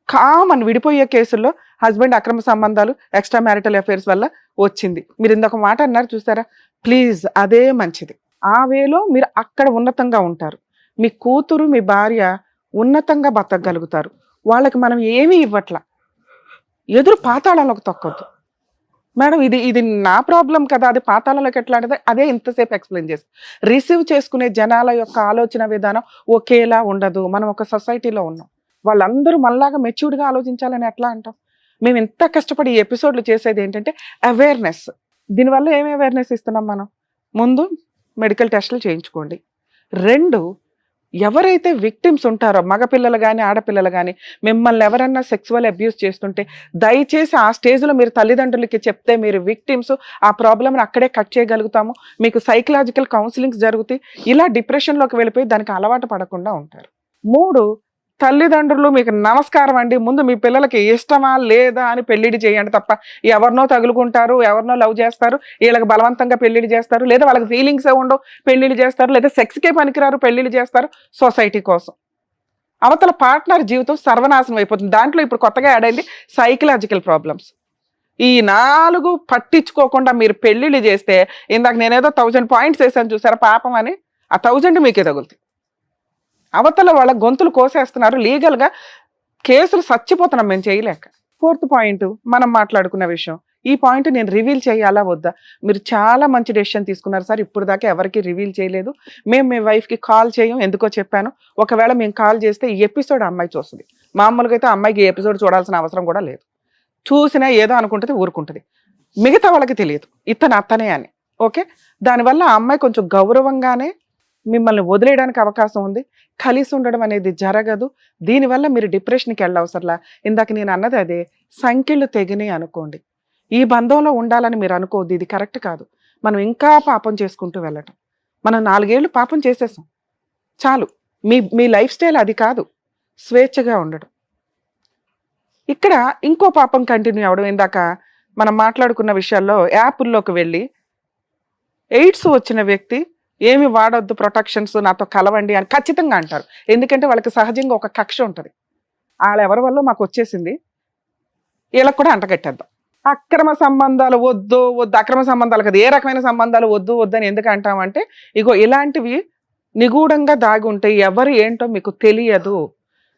కామన్ విడిపోయే కేసుల్లో హస్బెండ్ అక్రమ సంబంధాలు ఎక్స్ట్రా మ్యారిటల్ అఫైర్స్ వల్ల వచ్చింది. మీరు ఇంకొక మాట అన్నారు చూసారా, ప్లీజ్ అదే మంచిది. ఆ వేలో మీరు అక్కడ ఉన్నతంగా ఉంటారు. మీ కూతురు మీ భార్య ఉన్నతంగా బతకగలుగుతారు. వాళ్ళకి మనం ఏమీ ఇవ్వట్లా, ఎదురు పాతాళంలోకి తొక్కొద్దు. మేడం ఇది ఇది నా ప్రాబ్లం కదా, అది పాతాళంలోకి ఎట్లా అంటే అదే ఇంతసేపు ఎక్స్ప్లెయిన్ చేసి. రిసీవ్ చేసుకునే జనాల యొక్క ఆలోచన విధానం ఒకేలా ఉండదు. మనం ఒక సొసైటీలో ఉన్నాం, వాళ్ళందరూ మనలాగా మెచ్యూర్డ్గా ఆలోచించాలని ఎట్లా అంటాం? మేము ఇంత కష్టపడి ఈ ఎపిసోడ్లు చేసేది ఏంటంటే అవేర్నెస్. దీనివల్ల ఏమి అవేర్నెస్ ఇస్తున్నాం మనం? ముందు మెడికల్ టెస్టులు చేయించుకోండి. 2, ఎవరైతే విక్టిమ్స్ ఉంటారో మగపిల్లలు కానీ ఆడపిల్లలు కానీ మిమ్మల్ని ఎవరన్నా సెక్సువల్ అబ్యూస్ చేస్తుంటే దయచేసి ఆ స్టేజ్లో మీరు తల్లిదండ్రులకి చెప్తే మీరు విక్టిమ్స్, ఆ ప్రాబ్లమ్ని అక్కడే కట్ చేయగలుగుతాము. మీకు సైకలాజికల్ కౌన్సిలింగ్స్ జరుగుతాయి. ఇలా డిప్రెషన్లోకి వెళ్ళిపోయి దానికి అలవాటు పడకుండా ఉంటారు. 3, తల్లిదండ్రులు మీకు నమస్కారం అండి, ముందు మీ పిల్లలకి ఇష్టమా లేదా అని పెళ్లిడి చేయండి తప్ప ఎవరినో తగులుకుంటారు, ఎవరినో లవ్ చేస్తారు, వీళ్ళకి బలవంతంగా పెళ్లిళ్ళు చేస్తారు, లేదా వాళ్ళకి ఫీలింగ్స్ ఉండవు పెళ్లిళ్ళు చేస్తారు, లేదా సెక్స్కే పనికిరారు పెళ్లిళ్ళు చేస్తారు సొసైటీ కోసం. అవతల పార్ట్నర్ జీవితం సర్వనాశనం అయిపోతుంది. దాంట్లో ఇప్పుడు కొత్తగా యాడ్ అయింది సైకలాజికల్ ప్రాబ్లమ్స్. ఈ 4 పట్టించుకోకుండా మీరు పెళ్లిళ్ళు చేస్తే, ఇందాక నేనేదో 1000 పాయింట్స్ వేసాను చూసారా పాపం అని, ఆ 1000 మీకే తగులుతాయి. అవతల వాళ్ళ గొంతులు కోసేస్తున్నారు, లీగల్గా కేసులు చచ్చిపోతున్నాం మేము చేయలేక. 4th పాయింట్ మనం మాట్లాడుకున్న విషయం. ఈ పాయింట్ నేను రివీల్ చేయాలా వద్దా? మీరు చాలా మంచి డెసిషన్ తీసుకున్నారు సార్, ఇప్పుడు దాకా ఎవరికి రివీల్ చేయలేదు. మేము మీ వైఫ్కి కాల్ చేయం, ఎందుకో చెప్పాను. ఒకవేళ మేము కాల్ చేస్తే ఈ ఎపిసోడ్ అమ్మాయి చూస్తుంది. మామూలుగా అయితే అమ్మాయికి ఈ ఎపిసోడ్ చూడాల్సిన అవసరం కూడా లేదు. చూసినా ఏదో అనుకుంటుంది, ఊరుకుంటుంది. మిగతా వాళ్ళకి తెలియదు ఇతను అత్తనే అని. ఓకే, దానివల్ల ఆ అమ్మాయి కొంచెం గౌరవంగానే మిమ్మల్ని వదిలేయడానికి అవకాశం ఉంది. కలిసి ఉండడం అనేది జరగదు. దీనివల్ల మీరు డిప్రెషన్కి వెళ్ళవసరలా. ఇందాక నేను అన్నది అదే, సంఖ్యలు తెగినాయి అనుకోండి, ఈ బంధంలో ఉండాలని మీరు అనుకోవద్దు, ఇది కరెక్ట్ కాదు. మనం ఇంకా పాపం చేసుకుంటూ వెళ్ళటం. మనం 4 ఏళ్ళు పాపం చేసేసాం, చాలు. మీ లైఫ్ స్టైల్ అది కాదు, స్వేచ్ఛగా ఉండడం. ఇక్కడ ఇంకో పాపం కంటిన్యూ అవ్వడం. ఇందాక మనం మాట్లాడుకున్న విషయాల్లో యాప్ల్లోకి వెళ్ళి ఎయిడ్స్ వచ్చిన వ్యక్తి ఏమి వాడొద్దు, ప్రొటెక్షన్స్ నాతో కలవండి అని ఖచ్చితంగా అంటారు. ఎందుకంటే వాళ్ళకి సహజంగా ఒక కక్ష ఉంటుంది, వాళ్ళ ఎవరి వల్ల మాకు వచ్చేసింది, వీళ్ళకి కూడా అంటగట్టేద్దాం. అక్రమ సంబంధాలు వద్దు, అక్రమ సంబంధాలు కదా, ఏ రకమైన సంబంధాలు వద్దు అని ఎందుకు అంటామంటే, ఇగో ఇలాంటివి నిగూఢంగా దాగి ఉంటాయి, ఎవరు ఏంటో మీకు తెలియదు,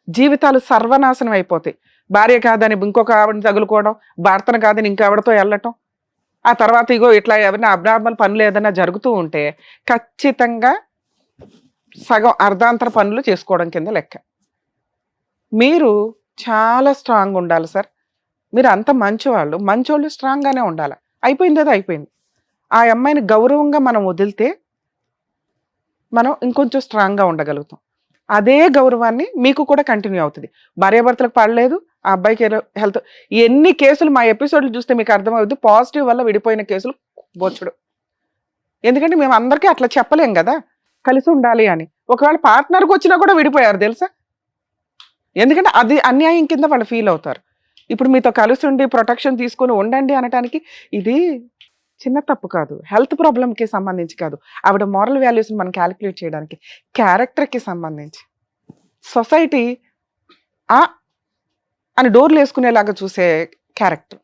జీవితాలు సర్వనాశనం అయిపోతాయి. భార్య కాదని ఇంకొక ఆవిడని తగులుకోవడం, భర్తను కాదని ఇంకెవరితో వెళ్ళటం, ఆ తర్వాత ఇగో ఇట్లా ఎవరైనా అబ్నార్మల్ పనులు ఏదైనా జరుగుతూ ఉంటే ఖచ్చితంగా సగం అర్ధాంతర పనులు చేసుకోవడం కింద లెక్క. మీరు చాలా స్ట్రాంగ్ ఉండాలి సార్. మీరు అంత మంచోళ్ళు స్ట్రాంగ్గానే ఉండాలి. అయిపోయింది అది అయిపోయింది. ఆ అమ్మాయిని గౌరవంగా మనం వదిలితే మనం ఇంకొంచెం స్ట్రాంగ్గా ఉండగలుగుతాం. అదే గౌరవాన్ని మీకు కూడా కంటిన్యూ అవుతుంది. భార్యాభర్తలకు పడలేదు, ఆ అబ్బాయికి హెల్త్, ఎన్ని కేసులు మా ఎపిసోడ్లు చూస్తే మీకు అర్థమవుతుంది. పాజిటివ్ వల్ల విడిపోయిన కేసులు బొచ్చుడు. ఎందుకంటే మేము అందరికీ అట్లా చెప్పలేం కదా కలిసి ఉండాలి అని. ఒకవేళ పార్ట్నర్కి వచ్చినా కూడా విడిపోయారు తెలుసా, ఎందుకంటే అది అన్యాయం కింద వాళ్ళు ఫీల్ అవుతారు. ఇప్పుడు మీతో కలిసి ఉండి ప్రొటెక్షన్ తీసుకొని ఉండండి అనటానికి ఇది చిన్న తప్పు కాదు, హెల్త్ ప్రాబ్లంకి సంబంధించి కాదు, ఆవిడ మారల్ వాల్యూస్ని మనం క్యాలిక్యులేట్ చేయడానికి, క్యారెక్టర్కి సంబంధించి. సొసైటీ అని డోర్లు వేసుకునేలాగా చూసే క్యారెక్టర్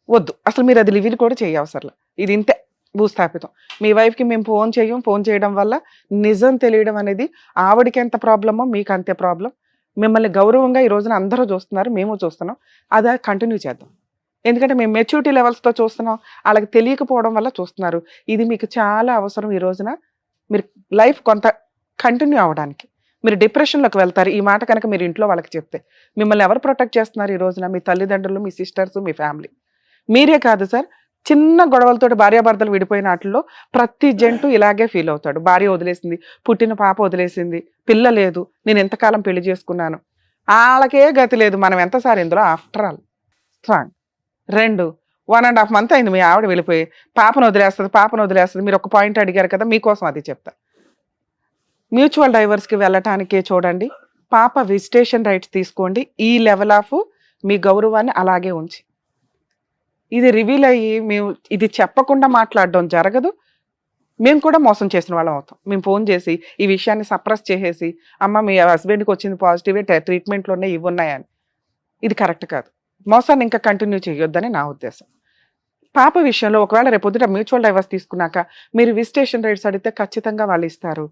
వద్దు అసలు. మీరు అది లివిల్ కూడా చేయవసరలా, ఇది ఇంతే భూస్థాపితం. మీ వైఫ్కి మేము ఫోన్ చేయడం వల్ల నిజం తెలియడం అనేది ఆవిడకి ఎంత ప్రాబ్లమో మీకు అంతే ప్రాబ్లం. మిమ్మల్ని గౌరవంగా ఈ రోజున అందరూ చూస్తున్నారు, మేము చూస్తున్నాం, అదే కంటిన్యూ చేద్దాం. ఎందుకంటే మేము మెచ్యూరిటీ లెవెల్స్తో చూస్తున్నాం, వాళ్ళకి తెలియకపోవడం వల్ల చూస్తున్నారు. ఇది మీకు చాలా అవసరం ఈ రోజున, మీరు లైఫ్ కొంత కంటిన్యూ అవ్వడానికి. మీరు డిప్రెషన్లోకి వెళ్తారు ఈ మాట కనుక మీరు ఇంట్లో వాళ్ళకి చెప్తే. మిమ్మల్ని ఎవరు ప్రొటెక్ట్ చేస్తున్నారు ఈ రోజున? మీ తల్లిదండ్రులు, మీ సిస్టర్స్, మీ ఫ్యామిలీ. మీరే కాదు సార్, చిన్న గొడవలతో భార్యాభర్తలు విడిపోయిన వాటిల్లో ప్రతి జంటు ఇలాగే ఫీల్ అవుతాడు. భార్య వదిలేసింది, పుట్టిన పాప వదిలేసింది, పిల్ల లేదు, నేను ఎంతకాలం పెళ్లి చేసుకున్నాను, వాళ్ళకే గతి లేదు. మనం ఎంతసారి ఇందులో ఆఫ్టర్ ఆల్ స్ట్రాంగ్. 2 1.5 month అయింది మీ ఆవిడ వెళ్ళిపోయి, పాపను వదిలేస్తుంది. మీరు ఒక పాయింట్ అడిగారు కదా, మీకోసం అది చెప్తా. మ్యూచువల్ డైవర్స్కి వెళ్ళటానికే చూడండి, పాప విజిటేషన్ రైట్స్ తీసుకోండి. ఈ లెవెల్ ఆఫ్ మీ గౌరవాన్ని అలాగే ఉంచి, ఇది రివీల్ అయ్యి మేము ఇది చెప్పకుండా మాట్లాడడం జరగదు. మేము కూడా మోసం చేసిన వాళ్ళం అవుతాం. మేము ఫోన్ చేసి ఈ విషయాన్ని సప్రెస్ చేసేసి, అమ్మ మీ హస్బెండ్కి వచ్చింది పాజిటివే, ట్రీట్మెంట్లో ఉన్నాయి, ఇవి ఉన్నాయని. ఇది కరెక్ట్ కాదు. మోసాన్ని ఇంకా కంటిన్యూ చేయొద్దని నా ఉద్దేశం. పాప విషయంలో ఒకవేళ రేపొద్దుట మ్యూచువల్ డైవర్స్ తీసుకున్నాక మీరు విజిటేషన్ రైట్స్ అడిగితే ఖచ్చితంగా వాళ్ళు ఇస్తారు.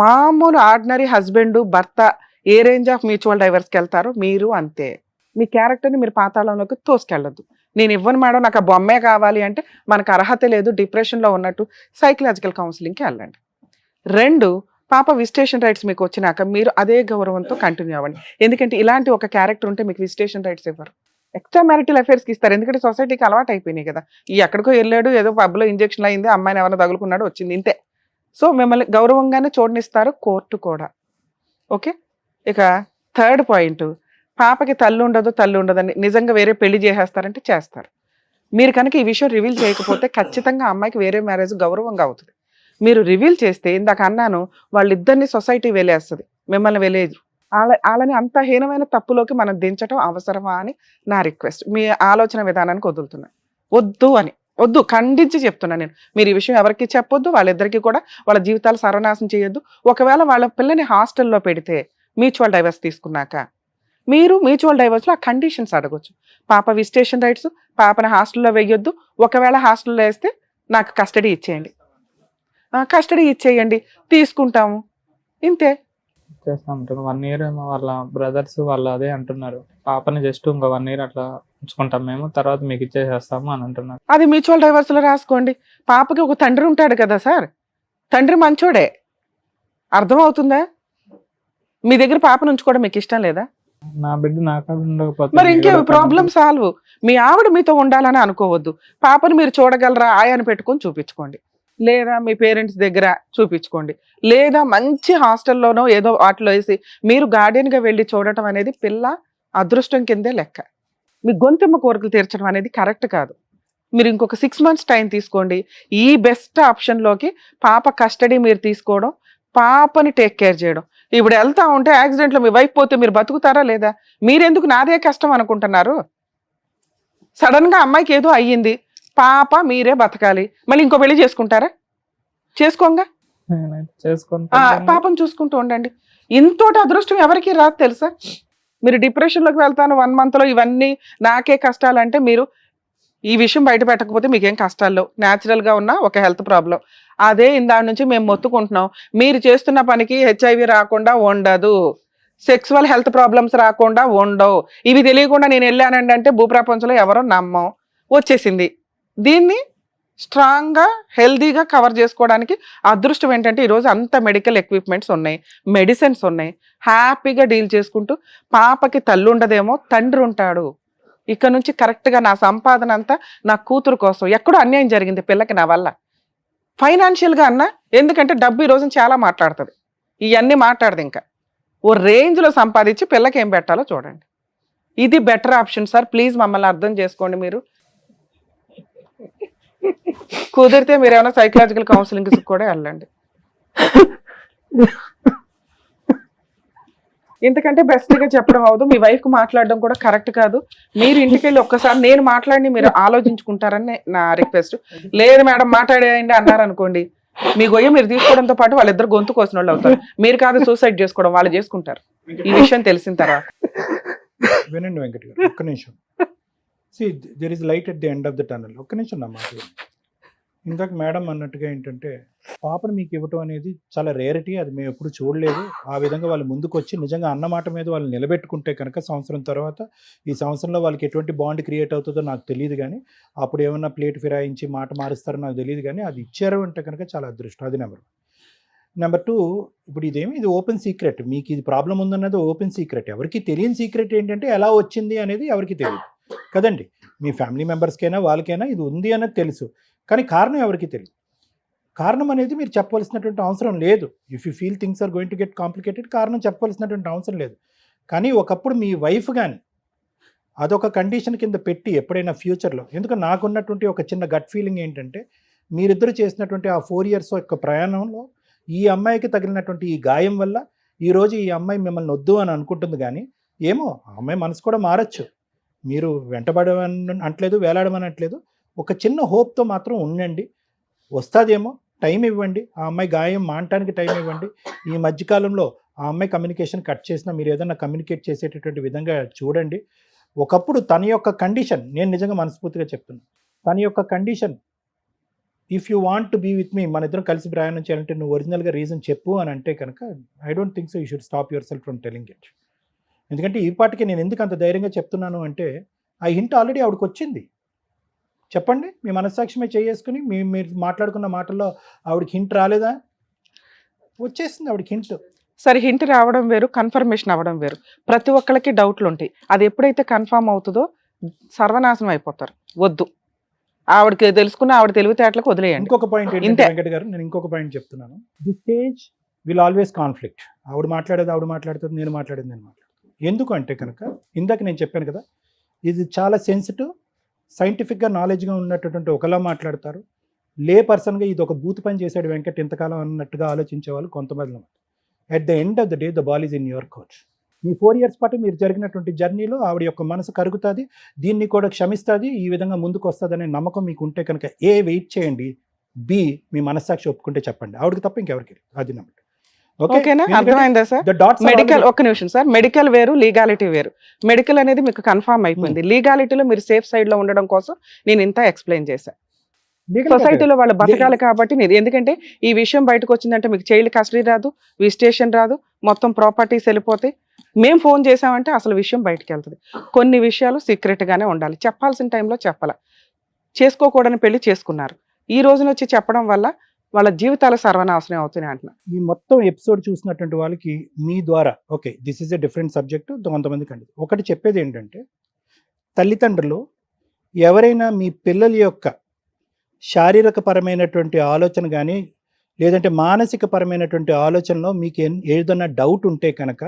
మామూలు ఆర్డినరీ హస్బెండ్ భర్త ఏ రేంజ్ ఆఫ్ మ్యూచువల్ డైవర్స్కి వెళ్తారో మీరు అంతే. మీ క్యారెక్టర్ని మీరు పాతాళంలోకి తోసుకెళ్ళొద్దు. నేను ఇవ్వను మేడం, నాకు ఆ బొమ్మే కావాలి అంటే మనకు అర్హత లేదు, డిప్రెషన్లో ఉన్నట్టు సైకలాజికల్ కౌన్సిలింగ్కి వెళ్ళండి. 2, పాప విజిటేషన్ రైట్స్ మీకు వచ్చినాక మీరు అదే గౌరవంతో కంటిన్యూ అవ్వండి. ఎందుకంటే ఇలాంటి ఒక క్యారెక్టర్ ఉంటే మీకు విజిటేషన్ రైట్స్ ఇవ్వరు, ఎక్స్ట్రా మ్యారిటల్ అఫైర్స్కి ఇస్తారు. ఎందుకంటే సొసైటీకి అలవాటు అయిపోయినాయి కదా, ఈ ఎక్కడికో వెళ్ళాడు, ఏదో పబ్లో ఇంజెక్షన్ అయింది, అమ్మాయిని ఎవరైనా తగులుకున్నాడు, వచ్చింది, ఇంతే. సో మిమ్మల్ని గౌరవంగానే చూడనిస్తారు కోర్టు కూడా. ఓకే. ఇక 3rd పాయింట్, పాపకి తల్లి ఉండదని నిజంగా వేరే పెళ్లి చేసేస్తారంటే చేస్తారు. మీరు కనుక ఈ విషయం రివీల్ చేయకపోతే ఖచ్చితంగా అమ్మాయికి వేరే మ్యారేజ్ గౌరవంగా అవుతుంది. మీరు రివీల్ చేస్తే ఇందాక అన్నాను, వాళ్ళిద్దరిని సొసైటీ వెలేస్తుంది, మిమ్మల్ని వెలేదు. వాళ్ళని అంత హీనమైన తప్పులోకి మనం దించడం అవసరమా అని నా రిక్వెస్ట్. మీ ఆలోచన విధానానికి వదులుతున్నా, వద్దు ఖండించి చెప్తున్నా నేను. మీరు ఈ విషయం ఎవరికి చెప్పొద్దు, వాళ్ళిద్దరికీ కూడా వాళ్ళ జీవితాలు సర్వనాశనం చేయొద్దు. ఒకవేళ వాళ్ళ పిల్లని హాస్టల్లో పెడితే మ్యూచువల్ డైవర్స్ తీసుకున్నాక మీరు మ్యూచువల్ డైవర్స్లో ఆ కండిషన్స్ అడగొచ్చు. పాప విజిటేషన్ రైట్స్, పాపని హాస్టల్లో వేయొద్దు, ఒకవేళ హాస్టల్లో వేస్తే నాకు కస్టడీ ఇచ్చేయండి, తీసుకుంటాము, ఇంతే. చేస్తా ఉంటారు. 1 year ఏమో వాళ్ళ బ్రదర్స్ వాళ్ళు అదే అంటున్నారు, పాపని జస్ట్ ఇంకో 1 year అట్లా ఉంచుకుంటాం మేము, తర్వాత మీకు ఇచ్చేసేస్తాము అని అంటున్నారు. అది మ్యూచువల్ డైవర్స్లో రాసుకోండి. పాపకి ఒక తండ్రి ఉంటాడు కదా సార్, తండ్రి మంచోడే, అర్థమవుతుందా? మీ దగ్గర పాపను ఉంచుకోవడం మీకు ఇష్టం లేదా? నా బిడ్డ నాకు ఉండకపోతే మరి ఇంకే ప్రాబ్లం సాల్వ్. మీ ఆవిడ మీతో ఉండాలని అనుకోవద్దు, పాపను మీరు చూడగలరా ఆయాని పెట్టుకొని చూపించుకోండి, లేదా మీ పేరెంట్స్ దగ్గర చూపించుకోండి, లేదా మంచి హాస్టల్లోనో ఏదో వాటిలో వేసి మీరు గార్డియన్గా వెళ్ళి చూడటం అనేది పిల్ల అదృష్టం కిందే లెక్క. మీ గొంతెమ్మ కోరికలు తీర్చడం అనేది కరెక్ట్ కాదు. మీరు ఇంకొక 6 months టైం తీసుకోండి. ఈ బెస్ట్ ఆప్షన్లోకి పాప కస్టడీ మీరు తీసుకోవడం, పాపని టేక్ కేర్ చేయడం. ఇప్పుడు వెళ్తా ఉంటే యాక్సిడెంట్లో మీ వైఫ్ పోతే మీరు బతుకుతారా లేదా? మీరెందుకు నాదే కష్టం అనుకుంటున్నారు? సడన్గా అమ్మాయికి ఏదో అయ్యింది, పాప మీరే బతకాలి, మళ్ళీ ఇంకో పెళ్లి చేసుకుంటారా? చేసుకోంగా, పాపం చూసుకుంటూ ఉండండి. ఇంతోటి అదృష్టం ఎవరికి రాదు తెలుసా? మీరు డిప్రెషన్లోకి వెళ్తాను 1 monthలో ఇవన్నీ నాకే కష్టాలు అంటే, మీరు ఈ విషయం బయట పెట్టకపోతే మీకేం కష్టాల్లో న్యాచురల్గా ఉన్న ఒక హెల్త్ ప్రాబ్లం అదే ఇందాక నుంచి మేము మొత్తుకుంటున్నాం. మీరు చేస్తున్న పనికి HIV రాకుండా ఉండదు, సెక్సువల్ హెల్త్ ప్రాబ్లమ్స్ రాకుండా ఉండవు. ఇవి తెలియకుండా నేను వెళ్ళానండి అంటే భూప్రపంచంలో ఎవరో నమ్మం, వచ్చేసింది. దీన్ని స్ట్రాంగ్గా హెల్దీగా కవర్ చేసుకోవడానికి అదృష్టం ఏంటంటే ఈరోజు అంత మెడికల్ ఎక్విప్మెంట్స్ ఉన్నాయి, మెడిసిన్స్ ఉన్నాయి, హ్యాపీగా డీల్ చేసుకుంటూ పాపకి తల్లి ఉండదేమో తండ్రి ఉంటాడు. ఇక్కడ నుంచి కరెక్ట్గా నా సంపాదన అంతా నా కూతురు కోసం. ఎక్కడో అన్యాయం జరిగింది పిల్లకి నా వల్ల, ఫైనాన్షియల్గా అన్నా, ఎందుకంటే డబ్బు ఈ రోజు చాలా మాట్లాడుతుంది, ఇవన్నీ మాట్లాడదు. ఇంకా ఓ రేంజ్లో సంపాదించి పిల్లకి ఏం పెట్టాలో చూడండి. ఇది బెటర్ ఆప్షన్ సార్, ప్లీజ్ మమ్మల్ని అర్థం చేసుకోండి. మీరు కుదిరితే మీరు ఏమైనా సైకలాజికల్ కౌన్సిలింగ్ కూడా వెళ్ళండి. ఇంతకంటే బెస్ట్గా చెప్పడం అవదు. మీ వైఫ్కి మాట్లాడడం కూడా కరెక్ట్ కాదు. మీరు ఇంటికి వెళ్ళి ఒక్కసారి నేను మాట్లాడి మీరు ఆలోచించుకుంటారని నా రిక్వెస్ట్. లేదు మేడం మాట్లాడేయండి అన్నారనుకోండి, మీ గొయ్య మీరు తీసుకోవడంతో పాటు వాళ్ళిద్దరు గొంతు కోసిన వాళ్ళు అవుతారు. మీరు కాదు సూసైడ్ చేసుకోవడం, వాళ్ళు చేసుకుంటారు. ఈ విషయం తెలిసిన తర్వాత వినండి వెంకట్ గారు, ఒక్క నిమిషం. See, there is light at the end of the tunnel. ఒక్క నిమిషం నా మాట. ఇందాక మేడం అన్నట్టుగా ఏంటంటే పాపను మీకు ఇవ్వటం అనేది చాలా రేరిటీ, అది మేము ఎప్పుడు చూడలేదు. ఆ విధంగా వాళ్ళు ముందుకు వచ్చి నిజంగా అన్నమాట మీద వాళ్ళు నిలబెట్టుకుంటే కనుక సంవత్సరం తర్వాత, ఈ సంవత్సరంలో వాళ్ళకి ఎటువంటి బాండ్ క్రియేట్ అవుతుందో నాకు తెలియదు, కానీ అప్పుడు ఏమన్నా ప్లేట్ ఫిరాయించి మాట మారుస్తారో నాకు తెలియదు, కానీ అది ఇచ్చారు అంటే కనుక చాలా అదృష్టం. అది నెంబర్ 2, ఇప్పుడు ఇది ఓపెన్ సీక్రెట్. మీకు ఇది ప్రాబ్లం ఉందన్నది ఓపెన్ సీక్రెట్. ఎవరికి తెలియని సీక్రెట్ ఏంటంటే ఎలా వచ్చింది అనేది ఎవరికి తెలియదు కదండి. మీ ఫ్యామిలీ మెంబర్స్కైనా వాళ్ళకైనా ఇది ఉంది అన్నది తెలుసు, కానీ కారణం ఎవరికి తెలియదు. కారణం అనేది మీరు చెప్పవలసినటువంటి అవసరం లేదు. If you feel things are going to get complicated, కారణం చెప్పవలసినటువంటి అవసరం లేదు. కానీ ఒకప్పుడు మీ వైఫ్ కానీ అదొక కండిషన్ కింద పెట్టి ఎప్పుడైనా ఫ్యూచర్లో, ఎందుకంటే నాకున్నటువంటి ఒక చిన్న గట్ ఫీలింగ్ ఏంటంటే మీరిద్దరు చేసినటువంటి ఆ 4 years యొక్క ప్రయాణంలో ఈ అమ్మాయికి తగిలినటువంటి ఈ గాయం వల్ల ఈ రోజు ఈ అమ్మాయి మిమ్మల్ని వద్దు అని అనుకుంటుంది, కానీ ఏమో ఆ అమ్మాయి మనసు కూడా మారచ్చు. మీరు వెంటబడమని అంటలేదు, వేలాడమని అంటలేదు. ఒక చిన్న హోప్తో మాత్రం ఉండండి, వస్తుందేమో, టైం ఇవ్వండి. ఆ అమ్మాయి గాయం మానటానికి టైం ఇవ్వండి. ఈ మధ్యకాలంలో ఆ అమ్మాయి కమ్యూనికేషన్ కట్ చేసినా మీరు ఏదైనా కమ్యూనికేట్ చేసేటటువంటి విధంగా చూడండి. ఒకప్పుడు తన యొక్క కండిషన్, నేను నిజంగా మనస్ఫూర్తిగా చెప్తున్నాను, తన యొక్క condition, if you want to be with me, మన ఇద్దరం కలిసి ప్రయాణం చేయాలంటే నువ్వు ఒరిజినల్గా రీజన్ చెప్పు అని అంటే కనుక I don't think so you should stop your self from telling it. ఎందుకంటే ఈ పాటికి నేను ఎందుకు అంత ధైర్యంగా చెప్తున్నాను అంటే ఆ హింట్ ఆల్రెడీ ఆవిడకి వచ్చింది. చెప్పండి, మీ మనస్సాక్షిమే చేసుకుని మీరు మాట్లాడుకున్న మాటల్లో ఆవిడకి హింట్ రాలేదా? వచ్చేసింది ఆవిడకి హింట్. సరే, హింట్ రావడం వేరు, కన్ఫర్మేషన్ అవ్వడం వేరు. ప్రతి ఒక్కరికి డౌట్లు ఉంటాయి. అది ఎప్పుడైతే కన్ఫర్మ్ అవుతుందో సర్వనాశనం అయిపోతారు. వద్దు, ఆవిడకి తెలుసుకున్న ఆవిడ తెలివితేటలకు వదిలేయండి. ఇంకొక పాయింట్ ఏంటంటే ఇంతే. వెంకట గారు, నేను ఇంకొక పాయింట్ చెప్తున్నాను. The stage will always conflict. ఆవిడ మాట్లాడేది ఆవిడ మాట్లాడుతుంది, నేను మాట్లాడేది నేను మాట్లాడుతాను. ఎందుకు అంటే కనుక ఇందాక నేను చెప్పాను కదా, ఇది చాలా సెన్సిటివ్, సైంటిఫిక్గా నాలెడ్జ్గా ఉన్నటువంటి ఒకలా మాట్లాడతారు. లే పర్సన్గా ఇది ఒక బూత్ పని చేశాడు వెంకట్ ఇంతకాలం అన్నట్టుగా ఆలోచించే వాళ్ళు కొంతమంది. At the end of the day the ball is in your coach. Me 4 years పాటు మీరు జరిగినటువంటి జర్నీలో ఆవిడ యొక్క మనసు కరుగుతుంది, దీన్ని కూడా క్షమిస్తుంది, ఈ విధంగా ముందుకు వస్తుంది అనే నమ్మకం మీకు ఉంటే కనుక ఏ వెయిట్ చేయండి, బి మీ మనస్సాక్షి ఒప్పుకుంటే చెప్పండి, ఆవిడకి తప్ప ఇంకెవరికి. అది నమ్మకం. ఓకేనా? అర్థమైందా సార్? మెడికల్, ఒక్క నిమిషం సార్, మెడికల్ వేరు, లీగాలిటీ వేరు. మెడికల్ అనేది మీకు కన్ఫర్మ్ అయిపోయింది. లీగాలిటీలో మీరు సేఫ్ సైడ్ లో ఉండడం కోసం నేను ఇంత ఎక్స్ప్లెయిన్ చేశాను. సొసైటీలో వాళ్ళు బతకాలి కాబట్టి ఎందుకంటే ఈ విషయం బయటకు వచ్చిందంటే మీకు చైల్డ్ కస్టడీ రాదు, విజిటేషన్ రాదు, మొత్తం ప్రాపర్టీస్ వెళ్ళిపోతాయి. మేము ఫోన్ చేసామంటే అసలు విషయం బయటకు వెళ్తుంది. కొన్ని విషయాలు సీక్రెట్ గానే ఉండాలి, చెప్పాల్సిన టైంలో చెప్పాల. చేసుకోకూడని పెళ్లి చేసుకున్నారు, ఈ రోజున వచ్చి చెప్పడం వల్ల వాళ్ళ జీవితాలు సర్వనాశనం అవుతున్నాయి అంటున్నా. ఈ మొత్తం ఎపిసోడ్ చూసినటువంటి వాళ్ళకి మీ ద్వారా okay this is a different subject కొంతమందికి అండి. ఒకటి చెప్పేది ఏంటంటే, తల్లిదండ్రులు ఎవరైనా మీ పిల్లల యొక్క శారీరక పరమైనటువంటి ఆలోచన కానీ లేదంటే మానసిక పరమైనటువంటి ఆలోచనలో మీకు ఏదైనా డౌట్ ఉంటే కనుక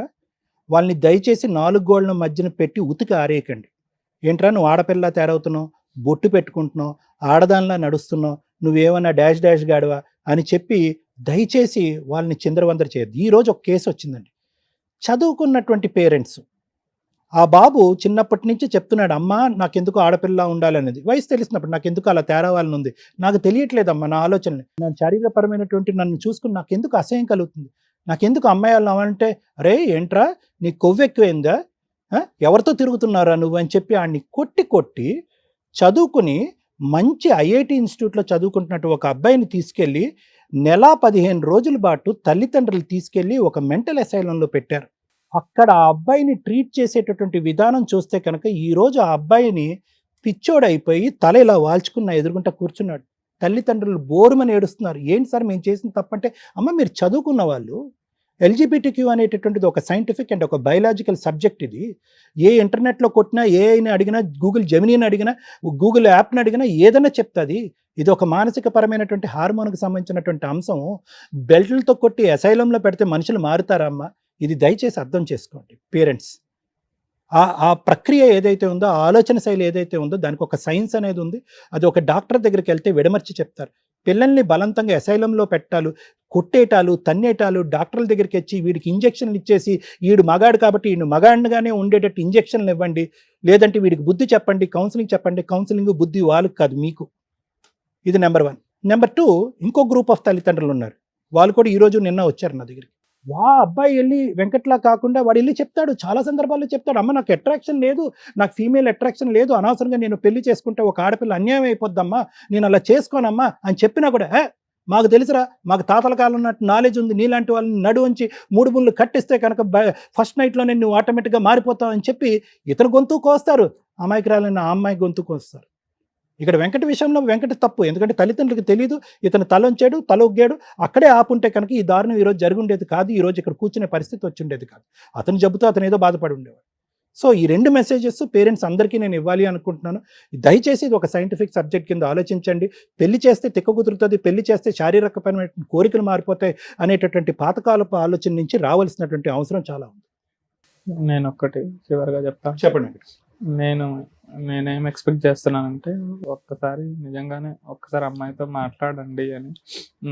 వాళ్ళని దయచేసి 4 గోళ్ల మధ్యన పెట్టి ఉతికి ఆరేయకండి. ఏంట్రా నువ్వు ఆడపిల్ల తయారవుతున్నావు, బొట్టు పెట్టుకుంటున్నావు, ఆడదానిలా నడుస్తున్నావు, నువ్వేమన్నా డాష్ డాష్ గాడివా అని చెప్పి దయచేసి వాళ్ళని చిందరవందర చేయద్దు. ఈరోజు ఒక కేసు వచ్చిందండి. చదువుకున్నటువంటి పేరెంట్స్, ఆ బాబు చిన్నప్పటి నుంచి చెప్తున్నాడు, అమ్మ నాకెందుకు ఆడపిల్ల ఉండాలనేది. వయసు తెలిసినప్పుడు నాకెందుకు అలా తేరావాలని ఉంది, నాకు తెలియట్లేదమ్మా నా ఆలోచనలు, నా శారీరపరమైనటువంటి నన్ను చూసుకుని నాకెందుకు అసహ్యం కలుగుతుంది, నాకెందుకు అమ్మాయి వాళ్ళు అవ్వాలంటే, అరే ఏంట్రా నీ కొవ్వు ఎక్కువైందా, ఎవరితో తిరుగుతున్నారా నువ్వు అని చెప్పి ఆడిని కొట్టి చదువుకుని మంచి ఐఐటి ఇన్స్టిట్యూట్లో చదువుకుంటున్నట్టు ఒక అబ్బాయిని తీసుకెళ్ళి 15 రోజుల పాటు తల్లిదండ్రులు తీసుకెళ్ళి ఒక మెంటల్ అసైలంలో పెట్టారు. అక్కడ ఆ అబ్బాయిని ట్రీట్ చేసేటటువంటి విధానం చూస్తే కనుక ఈరోజు ఆ అబ్బాయిని పిచ్చోడైపోయి తల ఇలా వాల్చుకున్న ఎదురుగుంటా కూర్చున్నాడు. తల్లిదండ్రులు బోరుమని ఏడుస్తున్నారు. ఏంటి సార్ మేము చేసిన తప్పంటే, అమ్మ మీరు చదువుకున్న వాళ్ళు, ఎల్జిబిటిక్యూ అనేటటువంటిది ఒక సైంటిఫిక్ అండ్ ఒక బయలాజికల్ సబ్జెక్ట్. ఇది ఏ ఇంటర్నెట్లో కొట్టినా, ఏఐని అడిగినా, గూగుల్ జెమినీని అడిగినా, గూగుల్ యాప్ని అడిగినా ఏదైనా చెప్తుంది. ఇది ఒక మానసిక పరమైనటువంటి హార్మోన్కి సంబంధించినటువంటి అంశం. బెల్ట్లతో కొట్టి అసైలంలో పెడితే మనుషులు మారుతారమ్మా. ఇది దయచేసి అర్థం చేసుకోండి పేరెంట్స్. ఆ ప్రక్రియ ఏదైతే ఉందో, ఆ ఆలోచన శైలి ఏదైతే ఉందో దానికి ఒక సైన్స్ అనేది ఉంది. అది ఒక డాక్టర్ దగ్గరికి వెళ్తే విడమర్చి చెప్తారు. పిల్లల్ని బలవంతంగా అసైలంలో పెట్టాలు, కొట్టేటాలు, తన్నేటాలు, డాక్టర్ల దగ్గరికి వచ్చి వీడికి ఇంజక్షన్లు ఇచ్చేసి వీడు మగాడు కాబట్టి వీడు మగాడిగానే ఉండేటట్టు ఇంజక్షన్లు ఇవ్వండి, లేదంటే వీడికి బుద్ధి చెప్పండి, కౌన్సిలింగ్ చెప్పండి. కౌన్సిలింగ్ బుద్ధి వాళ్ళకి కాదు, మీకు. ఇది నెంబర్ 1. నెంబర్ 2, ఇంకో గ్రూప్ ఆఫ్ తల్లిదండ్రులు ఉన్నారు. వాళ్ళు కూడా ఈరోజు నిన్న వచ్చారు నా దగ్గరికి. అబ్బాయి వెళ్ళి వెంకట్లా కాకుండా వాడు వెళ్ళి చెప్తాడు, చాలా సందర్భాల్లో చెప్తాడు, అమ్మ నాకు అట్రాక్షన్ లేదు, నాకు ఫీమేల్ అట్రాక్షన్ లేదు, అనవసరంగా నేను పెళ్లి చేసుకుంటే ఒక ఆడపిల్ల అన్యాయం అయిపోద్దమ్మా, నేను అలా చేసుకోనమ్మా అని చెప్పినా కూడా, మాకు తెలుసురా, మాకు తాతల కాలం ఉన్నట్టు నాలెడ్జ్ ఉంది, నీలాంటి వాళ్ళని నడువంచి 3 ముళ్ళు కట్టిస్తే కనుక ఫస్ట్ నైట్లోనే నువ్వు ఆటోమేటిక్గా మారిపోతావు అని చెప్పి ఇతను గొంతు కోస్తారు, అమాయకురాలైన ఆ అమ్మాయి గొంతు కోస్తారు. ఇక్కడ వెంకట విషయంలో వెంకట తప్పు, ఎందుకంటే తల్లిదండ్రులకు తెలియదు, ఇతను తలొంచాడు, తల ఒగ్గాడు, అక్కడే ఆపుంటే కనుక ఈ దారుణం ఈరోజు జరుగుండేది కాదు, ఈరోజు ఇక్కడ కూర్చునే పరిస్థితి వచ్చి ఉండేది కాదు. అతను జబ్బుతో అతను ఏదో బాధపడి ఉండేవాడు. సో ఈ 2 మెసేజెస్ పేరెంట్స్ అందరికీ నేను ఇవ్వాలి అనుకుంటున్నాను. దయచేసి ఇది ఒక సైంటిఫిక్ సబ్జెక్ట్ కింద ఆలోచించండి. పెళ్లి చేస్తే తిక్క కుదురుతుంది, పెళ్లి చేస్తే శారీరకపరమైన కోరికలు మారిపోతాయి అనేటటువంటి పాతకాలపు ఆలోచన నుంచి రావాల్సినటువంటి అవసరం చాలా ఉంది. నేను ఒక్కటి చివరిగా చెప్తాను. చెప్పండి. నేనేం ఎక్స్పెక్ట్ చేస్తున్నానంటే ఒక్కసారి అమ్మాయితో మాట్లాడండి అని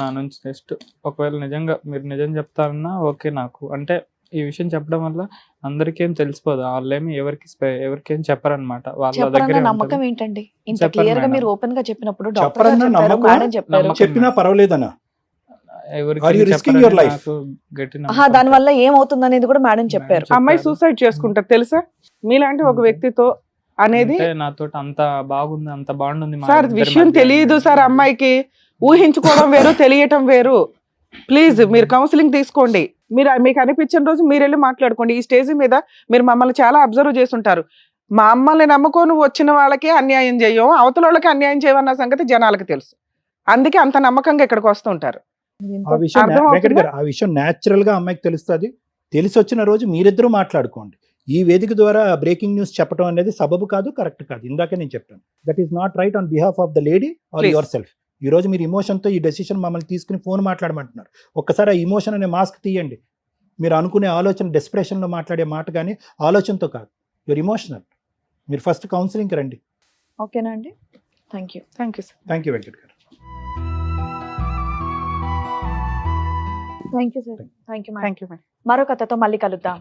నా నుంచి. జస్ట్ ఒకవేళ నిజంగా మీరు నిజం చెప్తారన్నా ఓకే నాకు. అంటే ఈ విషయం చెప్పడం వల్ల అందరికీ ఏం తెలిసిపోదు, వాళ్ళేమి ఎవరికేం చెప్పరనమాట, వాళ్ళ చెప్పరన్న దగ్గరే నమ్మకం ఉంటది. ఏంటండి? ఇంత చెప్పరు క్లియర్ గా మేడం. మీరు ఓపెన్ గా చెప్పినప్పుడు డాక్టర్ చెప్పరన్న గారు చెప్పారు, నమ్మకం? మేడం చెప్పారు. నమ్మకం. చెప్పినా పర్వాలేదనా? ఎవరికి Are you risking చెప్పరని your life? నాకు గట్టి ఆహా, నమ్మకం. దాని వల్ల ఏమవుతుంది అనేది కూడా మేడం చెప్పారు. చెప్పారు. అమ్మాయి సూసైడ్ చేసుకుంటారు తెలుసా? మీలాంటి ఒక వ్యక్తితో అనేది అంటే నాతో అంత బాగుంది, అంత బాగుంది మా సార్ ఇద్దరి విషయం మధ్య తెలియదు అనేది. సార్ అమ్మాయికి. ఊహించుకోవడం వేరు, తెలియటం వేరు. ప్లీజ్ మీరు కౌన్సిలింగ్ తీసుకోండి. మీకు అనిపించిన రోజు మీరు వెళ్ళి మాట్లాడుకోండి. ఈ స్టేజ్ మీద మీరు మమ్మల్ని చాలా అబ్జర్వ్ చేస్తుంటారు. మా అమ్మల్ని నమ్ముకొని వచ్చిన వాళ్ళకే అన్యాయం చేయం, అవతల వాళ్ళకి అన్యాయం చేయమన్న సంగతి జనాలకు తెలుసు. అందుకే అంత నమ్మకంగా ఇక్కడికి వస్తుంటారు. ఆ విషయం అర్థమవుతుందా? వెంకట్ గారు, ఆ విషయం న్యాచురల్ గా అమ్మాయికి తెలుస్తుంది. తెలిసి వచ్చిన రోజు మీరిద్దరూ మాట్లాడుకోండి. ఈ వేదిక ద్వారా బ్రేకింగ్ న్యూస్ చెప్పడం అనేది సబబు కాదు, కరెక్ట్ కాదు. ఇందాకే నేను చెప్పాను, that is not right on behalf of the lady or Please. Yourself. ఈ రోజు మీరు ఇమోషన్ తో ఈ డెసిషన్ మమ్మల్ని తీసుకుని ఫోన్ మాట్లాడమంటున్నారు. ఒక్కసారి ఆ ఇమోషన్ అనే మాస్క్ తీయండి. మీరు అనుకునే ఆలోచన డెస్పిరేషన్ లో మాట్లాడే మాట కానీ ఆలోచనతో కాదు, యువర్ ఇమోషనల్. మీరు ఫస్ట్ కౌన్సిలింగ్ రండి. ఓకేనా అండి? Thank you. Thank you sir. Thank you Venkat గారు. Thank you sir. Thank you madam. Thank you madam. మరో కథతో మళ్ళీ కలుద్దాం.